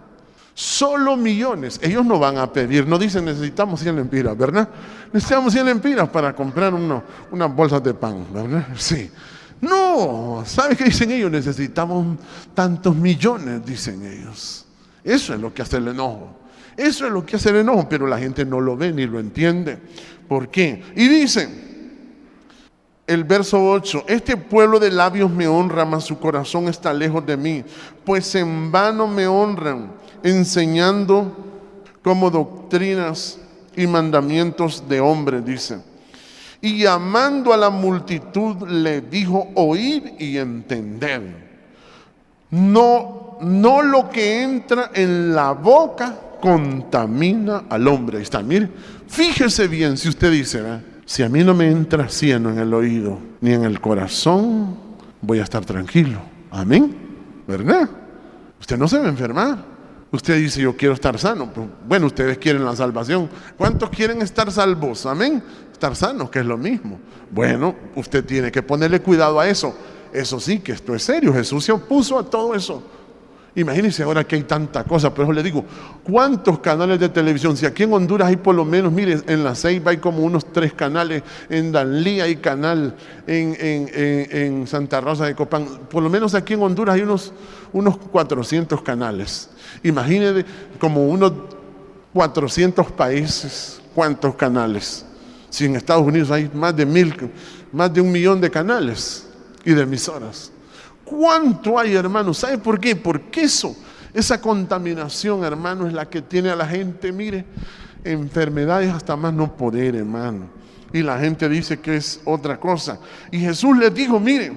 Solo millones. Ellos no van a pedir, no dicen necesitamos 100 lempiras, ¿verdad? Necesitamos 100 lempiras para comprar unas bolsas de pan, ¿verdad? Sí. No, ¿sabe qué dicen ellos? Necesitamos tantos millones, dicen ellos. Eso es lo que hace el enojo. Eso es lo que hace el enojo, pero la gente no lo ve ni lo entiende. ¿Por qué? Y dicen, el verso 8, este pueblo de labios me honra, mas su corazón está lejos de mí, pues en vano me honran, enseñando como doctrinas y mandamientos de hombres, dice. Y llamando a la multitud le dijo: oíd y entended. No lo que entra en la boca contamina al hombre. Ahí está, mire, fíjese bien si usted dice, ¿verdad? Si a mí no me entra cieno en el oído ni en el corazón, voy a estar tranquilo. Amén, ¿verdad? Usted no se va a enfermar. Usted dice: yo quiero estar sano. Bueno, ustedes quieren la salvación. ¿Cuántos quieren estar salvos? Amén. Estar sanos, que es lo mismo. Bueno, usted tiene que ponerle cuidado a eso. Eso sí, que esto es serio. Jesús se opuso a todo eso. Imagínense ahora que hay tanta cosa. Por eso le digo, ¿cuántos canales de televisión? Si aquí en Honduras hay por lo menos, mire, en La Ceiba hay como unos 3 canales, en Danlí hay canal, en Santa Rosa de Copán, por lo menos aquí en Honduras hay unos 400 canales. Imagínense como unos 400 países, ¿cuántos canales? Si en Estados Unidos hay más de 1 millón de canales y de emisoras. ¿Cuánto hay, hermano? ¿Sabe por qué? Porque esa contaminación, hermano, es la que tiene a la gente, mire, enfermedades hasta más no poder, hermano. Y la gente dice que es otra cosa. Y Jesús les dijo, mire,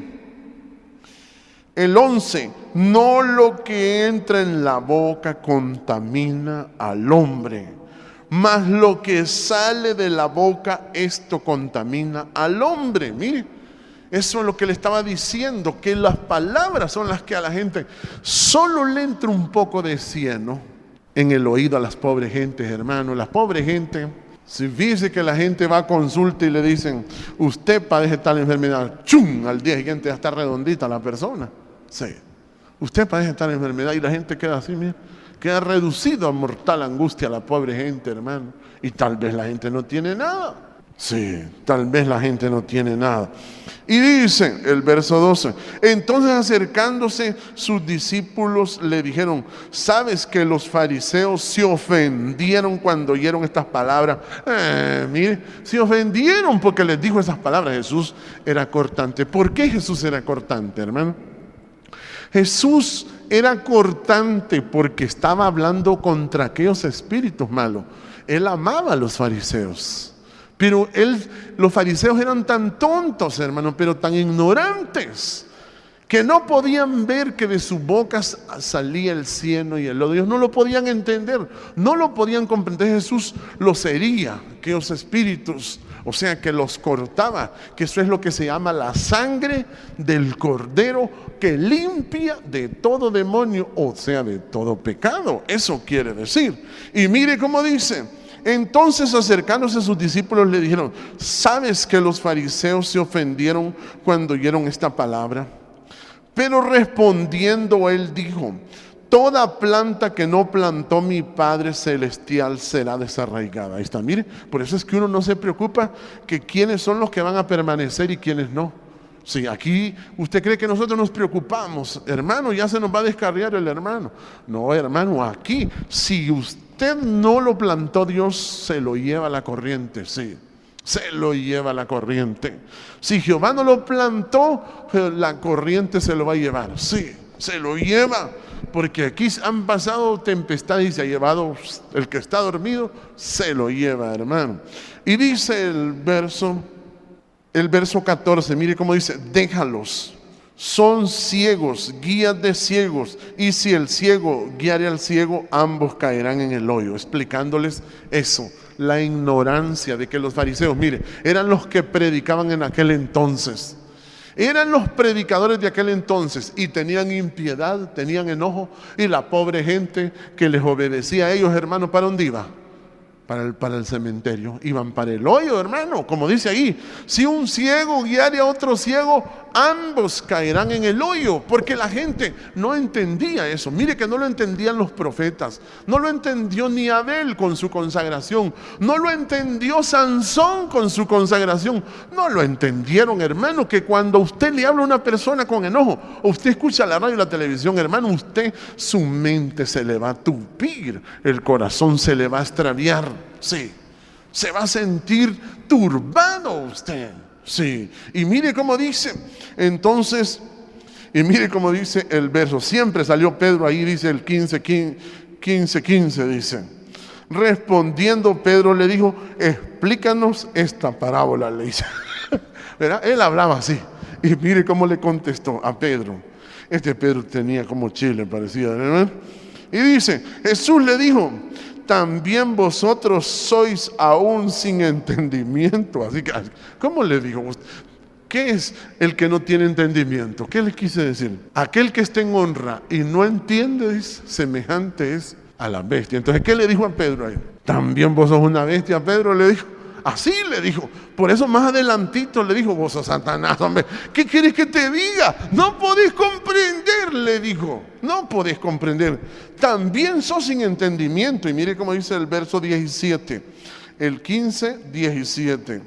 el 11, no lo que entra en la boca contamina al hombre, mas lo que sale de la boca, esto contamina al hombre. Mire, eso es lo que le estaba diciendo, que las palabras son las que a la gente solo le entra un poco de cieno en el oído a las pobres gentes, hermano. Las pobres gente, si dice que la gente va a consulta y le dicen, usted padece tal enfermedad, ¡chum! Al día siguiente ya está redondita la persona. Sí, usted padece tal enfermedad y la gente queda así, mira, Queda reducido a mortal angustia la pobre gente, hermano. Y tal vez la gente no tiene nada. Sí, tal vez la gente no tiene nada. Y dice el verso 12: entonces acercándose sus discípulos le dijeron: ¿sabes que los fariseos se ofendieron cuando oyeron estas palabras? Mire, se ofendieron porque les dijo esas palabras. Jesús era cortante. ¿Por qué Jesús era cortante, hermano? Jesús era cortante porque estaba hablando contra aquellos espíritus malos. Él amaba a los fariseos. Pero los fariseos eran tan tontos, hermano, pero tan ignorantes, que no podían ver que de sus bocas salía el cieno y el lodo. Ellos no lo podían entender, no lo podían comprender. Jesús los hería, aquellos espíritus, o sea que los cortaba, que eso es lo que se llama la sangre del Cordero, que limpia de todo demonio, o sea, de todo pecado. Eso quiere decir. Y mire cómo dice: entonces acercándose a sus discípulos le dijeron: ¿sabes que los fariseos se ofendieron cuando oyeron esta palabra? Pero respondiendo él dijo: toda planta que no plantó mi Padre Celestial será desarraigada. Ahí está, mire, por eso es que uno no se preocupa que quiénes son los que van a permanecer y quiénes no. Sí, aquí usted cree que nosotros nos preocupamos, hermano, ya se nos va a descarriar el hermano. No, hermano, aquí si usted no lo plantó, Dios se lo lleva a la corriente, sí, se lo lleva a la corriente. Si Jehová no lo plantó, la corriente se lo va a llevar, sí, se lo lleva. Porque aquí han pasado tempestades y se ha llevado el que está dormido, se lo lleva, hermano. Y dice el verso 14, mire cómo dice: déjalos, son ciegos, guías de ciegos, y si el ciego guiare al ciego, ambos caerán en el hoyo. Explicándoles eso, la ignorancia de que los fariseos, mire, eran los que predicaban en aquel entonces. Eran los predicadores de aquel entonces y tenían impiedad, tenían enojo, y la pobre gente que les obedecía a ellos, hermano, ¿para dónde iba? Para el cementerio, iban para el hoyo, hermano. Como dice ahí: si un ciego guiare a otro ciego, ambos caerán en el hoyo. Porque la gente no entendía eso. Mire que no lo entendían los profetas, no lo entendió ni Abel con su consagración, no lo entendió Sansón con su consagración, no lo entendieron, hermano. Que cuando usted le habla a una persona con enojo, o usted escucha la radio y la televisión, hermano, su mente se le va a tupir, el corazón se le va a extraviar. Sí, se va a sentir turbado usted. Sí, y mire cómo dice, entonces, y mire cómo dice el verso. Siempre salió Pedro ahí, dice el 15, dice: respondiendo Pedro le dijo: explícanos esta parábola, le dice. ¿Verdad? Él hablaba así, y mire cómo le contestó a Pedro. Pedro tenía como chile, parecía, ¿verdad? Y dice: Jesús le dijo: también vosotros sois aún sin entendimiento. Así que, ¿cómo le digo? ¿Qué es el que no tiene entendimiento? ¿Qué le quise decir? Aquel que está en honra y no entiende, semejante es a la bestia. Entonces, ¿qué le dijo a Pedro ahí? También vos sos una bestia, Pedro le dijo. Así le dijo. Por eso más adelantito le dijo: vos sos Satanás, hombre. ¿Qué quieres que te diga? No podés comprender, le dijo. No podés comprender. También sos sin entendimiento. Y mire cómo dice el verso 17. El 15:17.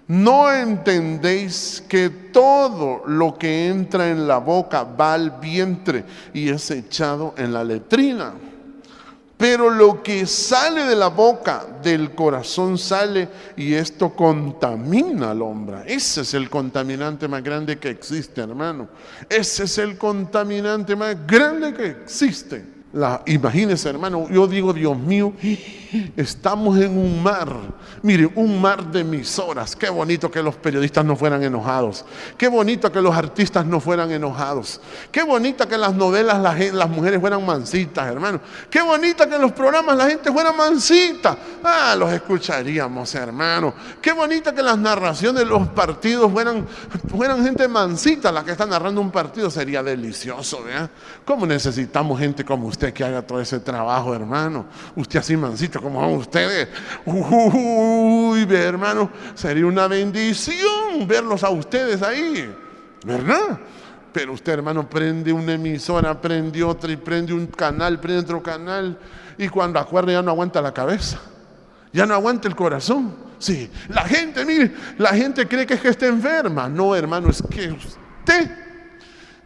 ¿No entendéis que todo lo que entra en la boca va al vientre y es echado en la letrina? Pero lo que sale de la boca, del corazón sale, y esto contamina al hombre. Ese es el contaminante más grande que existe, hermano. Ese es el contaminante más grande que existe. Imagínense, hermano, yo digo: Dios mío, estamos en un mar. Mire, un mar de emisoras. Qué bonito que los periodistas no fueran enojados. Qué bonito que los artistas no fueran enojados. Qué bonito que las novelas las mujeres fueran mansitas, hermano. Qué bonito que en los programas la gente fuera mansita. Los escucharíamos, hermano. Qué bonito que las narraciones de los partidos fueran gente mansita. La que está narrando un partido sería delicioso, ¿verdad? ¿Cómo necesitamos gente como usted que haga todo ese trabajo, hermano? Usted así mansito como van ustedes. Uy, ve, hermano, sería una bendición verlos a ustedes ahí, ¿verdad? Pero usted, hermano, prende una emisora, prende otra y prende un canal, prende otro canal. Y cuando acuerda ya no aguanta la cabeza. Ya no aguanta el corazón. Sí, la gente, mire, la gente cree que es que está enferma. No, hermano, es que usted,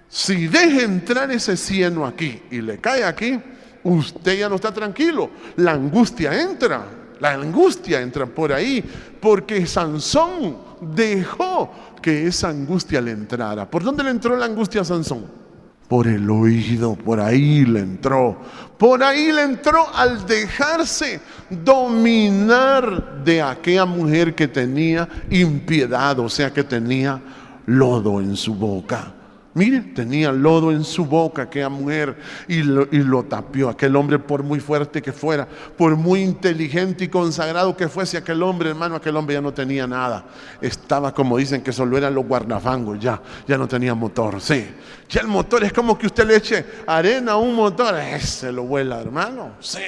si deja entrar ese cieno aquí y le cae aquí, usted ya no está tranquilo. La angustia entra por ahí, porque Sansón dejó que esa angustia le entrara. ¿Por dónde le entró la angustia a Sansón? Por el oído, por ahí le entró. Por ahí le entró al dejarse dominar de aquella mujer que tenía impiedad, o sea que tenía lodo en su boca. Mire, tenía lodo en su boca aquella mujer y lo tapió. Aquel hombre, por muy fuerte que fuera, por muy inteligente y consagrado que fuese aquel hombre, hermano, aquel hombre ya no tenía nada. Estaba, como dicen, que solo eran los guardafangos, ya no tenía motor. Sí, ya el motor es como que usted le eche arena a un motor, se lo vuela, hermano. Sí,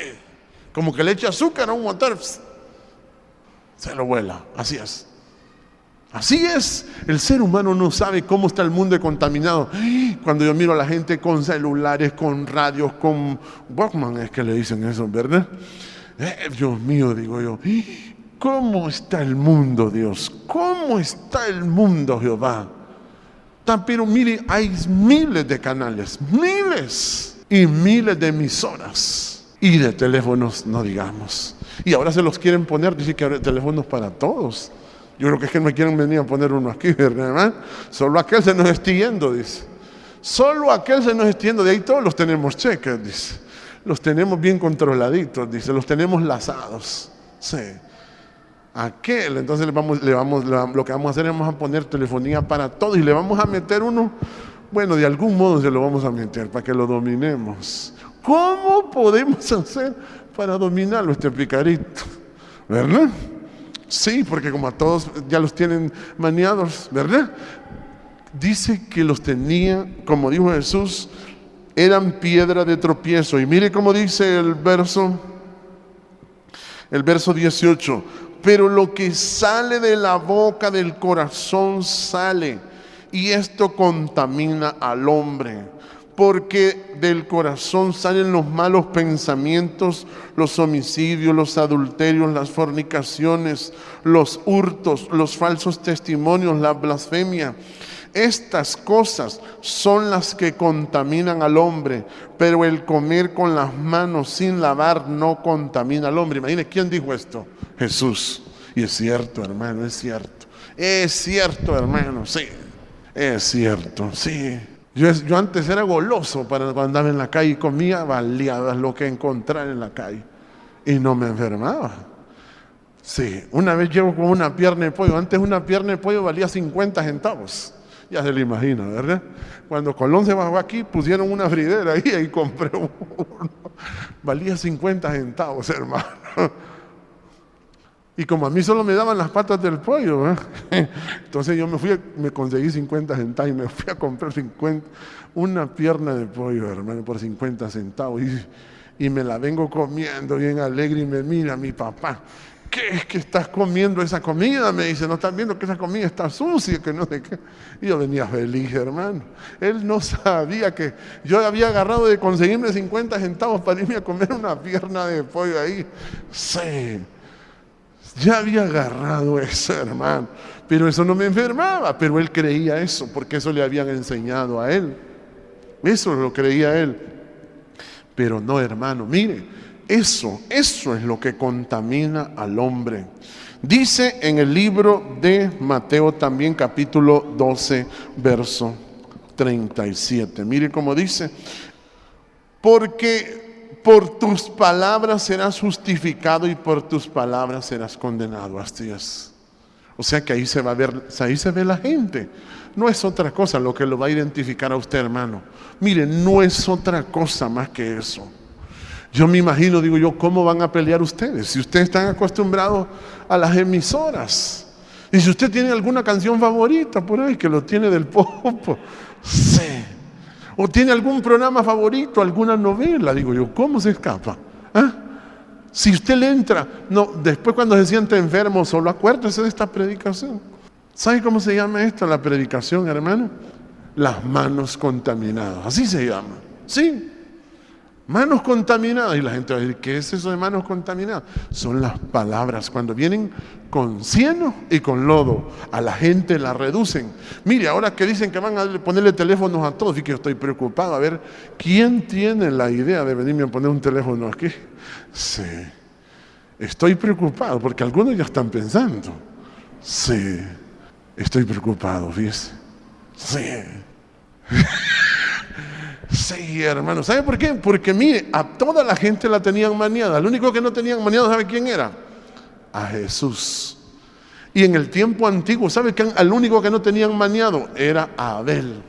como que le eche azúcar a un motor, se lo vuela. Así es. Así es, el ser humano no sabe cómo está el mundo contaminado. Cuando yo miro a la gente con celulares, con radios, con Walkman, es que le dicen eso, ¿verdad? Dios mío, digo yo, ¿cómo está el mundo, Dios? ¿Cómo está el mundo, Jehová? Pero mire, hay miles de canales, miles y miles de emisoras y de teléfonos, no digamos. Y ahora se los quieren poner, dice que ahora hay teléfonos para todos. Yo creo que es que me quieren venir a poner uno aquí, ¿verdad? Solo aquel se nos está yendo, dice. Solo aquel se nos está yendo. De ahí todos los tenemos cheques, dice. Los tenemos bien controladitos, dice. Los tenemos lazados. Sí. Aquel, entonces lo que vamos a hacer es vamos a poner telefonía para todos y le vamos a meter uno. Bueno, de algún modo se lo vamos a meter para que lo dominemos. ¿Cómo podemos hacer para dominarlo este picarito? ¿Verdad? Sí, porque como a todos ya los tienen maniados, ¿verdad? Dice que los tenía, como dijo Jesús, eran piedra de tropiezo. Y mire cómo dice el verso 18. Pero lo que sale de la boca del corazón sale, y esto contamina al hombre. Porque del corazón salen los malos pensamientos, los homicidios, los adulterios, las fornicaciones, los hurtos, los falsos testimonios, la blasfemia. Estas cosas son las que contaminan al hombre, pero el comer con las manos sin lavar no contamina al hombre. Imagine, ¿quién dijo esto? Jesús. Y es cierto, hermano, es cierto. Es cierto, hermano, sí. Es cierto, sí. Yo antes era goloso para cuando andaba en la calle y comía baleadas, lo que encontrara en la calle. Y no me enfermaba. Sí, una vez llevo con una pierna de pollo. Antes una pierna de pollo valía 50 centavos. Ya se lo imagina, ¿verdad? Cuando Colón se bajó aquí, pusieron una fridera ahí y compré uno. Valía 50 centavos, hermano. Y como a mí solo me daban las patas del pollo, entonces yo me conseguí 50 centavos y me fui a comprar una pierna de pollo, hermano, por 50 centavos. Y me la vengo comiendo bien alegre y me mira mi papá. ¿Qué es que estás comiendo esa comida? Me dice, ¿no estás viendo que esa comida está sucia? Que no sé qué. Y yo venía feliz, hermano. Él no sabía que yo había agarrado de conseguirme 50 centavos para irme a comer una pierna de pollo ahí. Sí. Ya había agarrado eso, hermano, pero eso no me enfermaba, pero él creía eso, porque eso le habían enseñado a él, eso lo creía él, pero no, hermano, mire, eso es lo que contamina al hombre. Dice en el libro de Mateo también, capítulo 12, verso 37, mire cómo dice, porque por tus palabras serás justificado y por tus palabras serás condenado. Así es. O sea que ahí se va a ver, ahí se ve la gente. No es otra cosa lo que lo va a identificar a usted, hermano. Mire, no es otra cosa más que eso. Yo me imagino, digo yo, ¿cómo van a pelear ustedes? Si ustedes están acostumbrados a las emisoras. Y si usted tiene alguna canción favorita por ahí, que lo tiene del pop, sí. O tiene algún programa favorito, alguna novela, digo yo, ¿cómo se escapa? ¿Ah? Si usted le entra, no, después cuando se siente enfermo, solo acuérdese de esta predicación. ¿Sabe cómo se llama esto, la predicación, hermano? las manos contaminadas. Así se llama. Sí. Manos contaminadas. Y la gente va a decir, ¿qué es eso de manos contaminadas? Son las palabras. Cuando vienen con cieno y con lodo, a la gente la reducen. Mire, ahora que dicen que van a ponerle teléfonos a todos, y que yo estoy preocupado. A ver, ¿quién tiene la idea de venirme a poner un teléfono aquí? Sí. Estoy preocupado porque algunos ya están pensando. Sí. Estoy preocupado, fíjese. Sí. Sí, hermano. ¿Sabe por qué? Porque mire, a toda la gente la tenían maniada. El único que no tenían maniada, ¿sabe quién era? A Jesús. Y en el tiempo antiguo, ¿sabe quién? Al único que no tenían maniado era a Abel.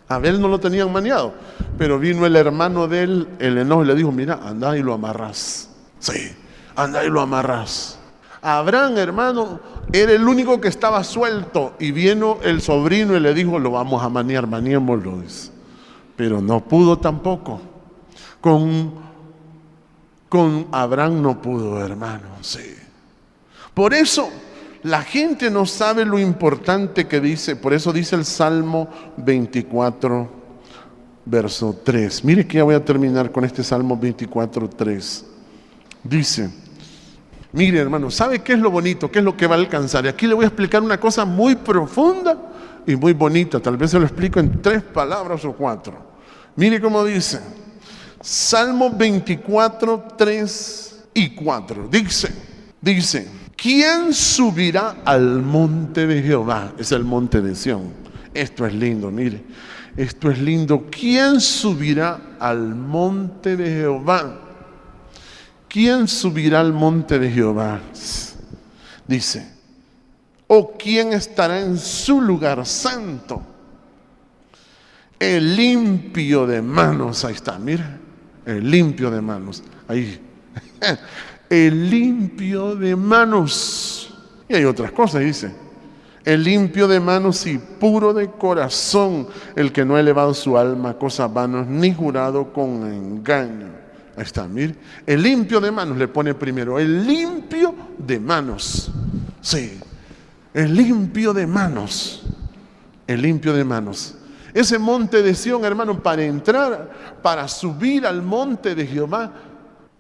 Abel no lo tenían maniado, pero vino el hermano de él, el enojo, y le dijo, mira, anda y lo amarras. Sí, anda y lo amarras. Abraham, hermano, era el único que estaba suelto, y vino el sobrino y le dijo, lo vamos a maniar, maniémoslo, dice. Pero no pudo tampoco. Con Abraham no pudo, hermano. Sí. Por eso la gente no sabe lo importante que dice. Por eso dice el Salmo 24, verso 3. Mire que ya voy a terminar con este Salmo 24, 3. Dice, mire, hermano, ¿sabe qué es lo bonito? ¿Qué es lo que va a alcanzar? Y aquí le voy a explicar una cosa muy profunda y muy bonita. Tal vez se lo explico en 3 palabras o 4. Mire cómo dice. Salmo 24, 3 y 4. Dice, ¿quién subirá al monte de Jehová? Es el monte de Sión. Esto es lindo, mire. Esto es lindo. ¿Quién subirá al monte de Jehová? ¿Quién subirá al monte de Jehová? Dice, ¿o quién estará en su lugar santo? El limpio de manos. Ahí está, mira. El limpio de manos. Ahí. El limpio de manos. Y hay otras cosas, dice. El limpio de manos y puro de corazón, el que no ha elevado su alma a cosas vanas, ni jurado con engaño. Ahí está, mire. El limpio de manos le pone primero. El limpio de manos. Sí. El limpio de manos. El limpio de manos. Ese monte de Sión, hermano, para entrar, para subir al monte de Jehová,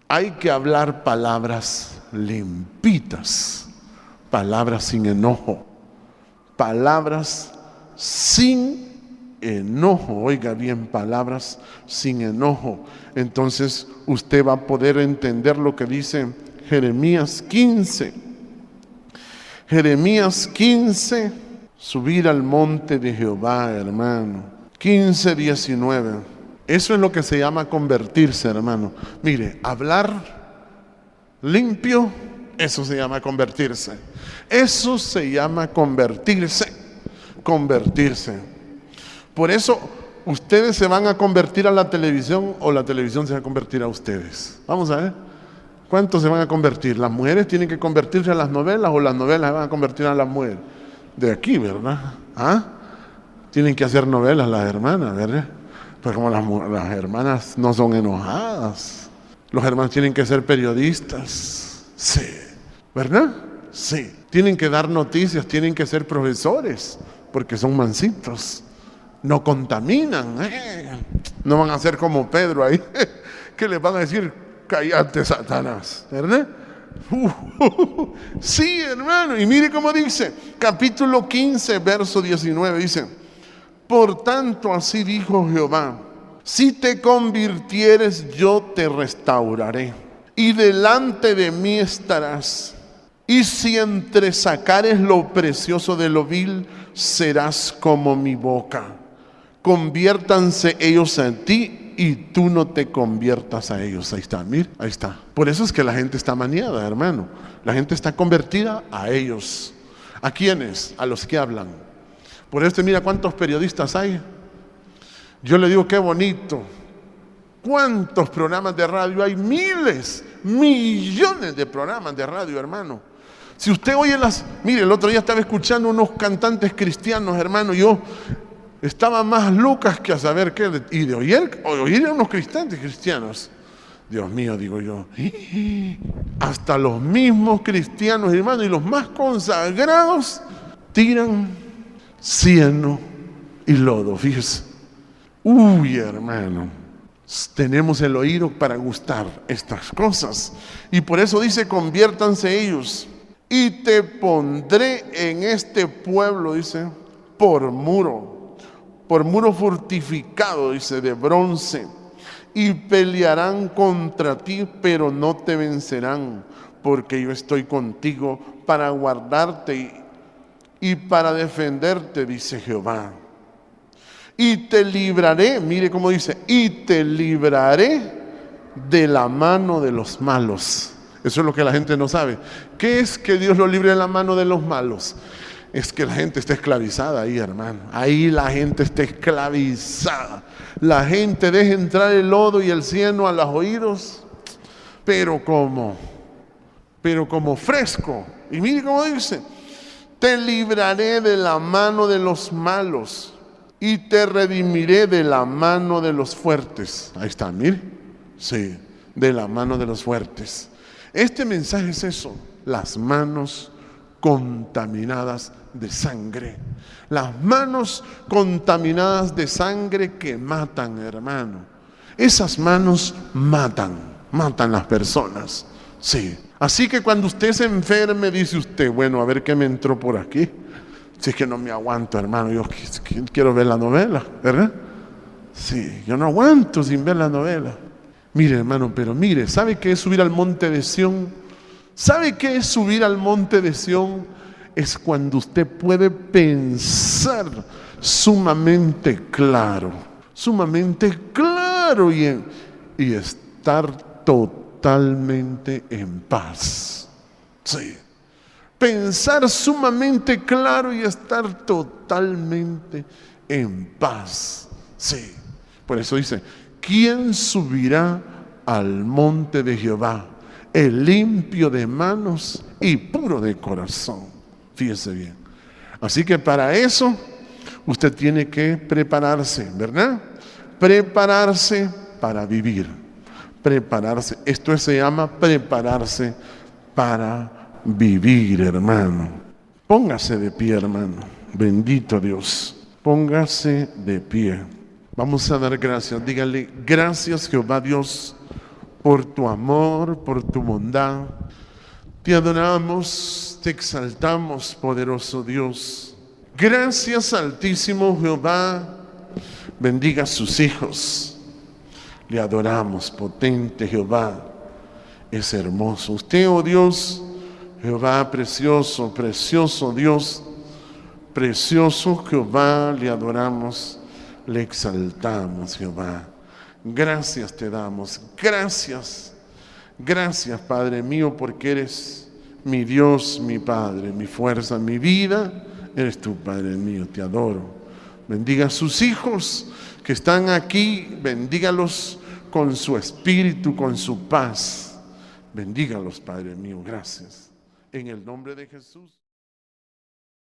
hay que hablar palabras limpitas, palabras sin enojo, palabras sin enojo. Oiga bien, palabras sin enojo. Entonces usted va a poder entender lo que dice Jeremías 15. Jeremías 15, subir al monte de Jehová, hermano. 15, 19. Eso es lo que se llama convertirse, hermano. Mire, hablar limpio, eso se llama convertirse. Eso se llama convertirse. Convertirse. Por eso ustedes se van a convertir a la televisión o la televisión se va a convertir a ustedes. Vamos a ver. ¿Cuántos se van a convertir? ¿Las mujeres tienen que convertirse a las novelas o las novelas se van a convertir a las mujeres? De aquí, ¿verdad? ¿Ah? Tienen que hacer novelas las hermanas, ¿verdad? Pues como las hermanas no son enojadas. Los hermanos tienen que ser periodistas. Sí. ¿Verdad? Sí. Tienen que dar noticias, tienen que ser profesores, porque son mansitos. No contaminan. No van a ser como Pedro ahí, que les van a decir, cállate, Satanás. ¿Verdad? Sí, hermano. Y mire cómo dice, capítulo 15, verso 19, dice, por tanto así dijo Jehová, si te convirtieres yo te restauraré y delante de mí estarás, y si entresacares lo precioso de lo vil, serás como mi boca. Conviértanse ellos a ti y tú no te conviertas a ellos. Ahí está, mira, ahí está. Por eso es que la gente está maniada, hermano. La gente está convertida a ellos. ¿A quiénes? A los que hablan. Por eso mira cuántos periodistas hay. Yo le digo qué bonito. ¿Cuántos programas de radio hay? Miles, millones de programas de radio, hermano. Si usted oye mire, el otro día estaba escuchando unos cantantes cristianos, hermano. Yo estaba más lucas que a saber qué. Y de oír a unos cantantes cristianos. Dios mío, digo yo. Hasta los mismos cristianos, hermano, y los más consagrados tiran cieno y lodo. Fíjese. Uy, hermano, tenemos el oído para gustar estas cosas. Y por eso dice, conviértanse ellos. Y te pondré en este pueblo, dice, por muro fortificado, dice, de bronce. Y pelearán contra ti, pero no te vencerán, porque yo estoy contigo para guardarte y para defenderte, dice Jehová. Y te libraré, mire cómo dice, y te libraré de la mano de los malos. Eso es lo que la gente no sabe. ¿Qué es que Dios lo libre de la mano de los malos? Es que la gente está esclavizada ahí, hermano. Ahí la gente está esclavizada. La gente deja entrar el lodo y el cieno a los oídos, pero como fresco. Y mire cómo dice, te libraré de la mano de los malos y te redimiré de la mano de los fuertes. Ahí está, mire. Sí, de la mano de los fuertes. Este mensaje es eso, las manos contaminadas de sangre. Las manos contaminadas de sangre que matan, hermano. Esas manos matan las personas. Sí. Así que cuando usted se enferme, dice usted, bueno, a ver qué me entró por aquí. Si es que no me aguanto, hermano, yo quiero ver la novela, ¿verdad? Sí, yo no aguanto sin ver la novela. Mire, hermano, pero mire, ¿sabe qué es subir al monte de Sión? ¿Sabe qué es subir al monte de Sión? Es cuando usted puede pensar sumamente claro y estar totalmente en paz. Sí. Pensar sumamente claro y estar totalmente en paz. Sí. Por eso dice, ¿quién subirá al monte de Jehová? El limpio de manos y puro de corazón. Fíjese bien. Así que para eso usted tiene que prepararse, ¿verdad? Prepararse para vivir. Prepararse. Esto se llama prepararse para vivir, hermano. Póngase de pie, hermano. Bendito Dios. Póngase de pie. Vamos a dar gracias. Dígale, gracias Jehová Dios por tu amor, por tu bondad. Te adoramos, te exaltamos, poderoso Dios. Gracias, Altísimo Jehová. Bendiga a sus hijos. Le adoramos, potente Jehová. Es hermoso. Usted, oh Dios, Jehová precioso, precioso Dios, precioso Jehová, le adoramos, le exaltamos, Jehová. Gracias te damos, gracias Padre mío, porque eres mi Dios, mi Padre, mi fuerza, mi vida, eres tú, Padre mío, te adoro. Bendiga a sus hijos que están aquí, bendígalos con su espíritu, con su paz. Bendígalos, Padre mío, gracias. En el nombre de Jesús.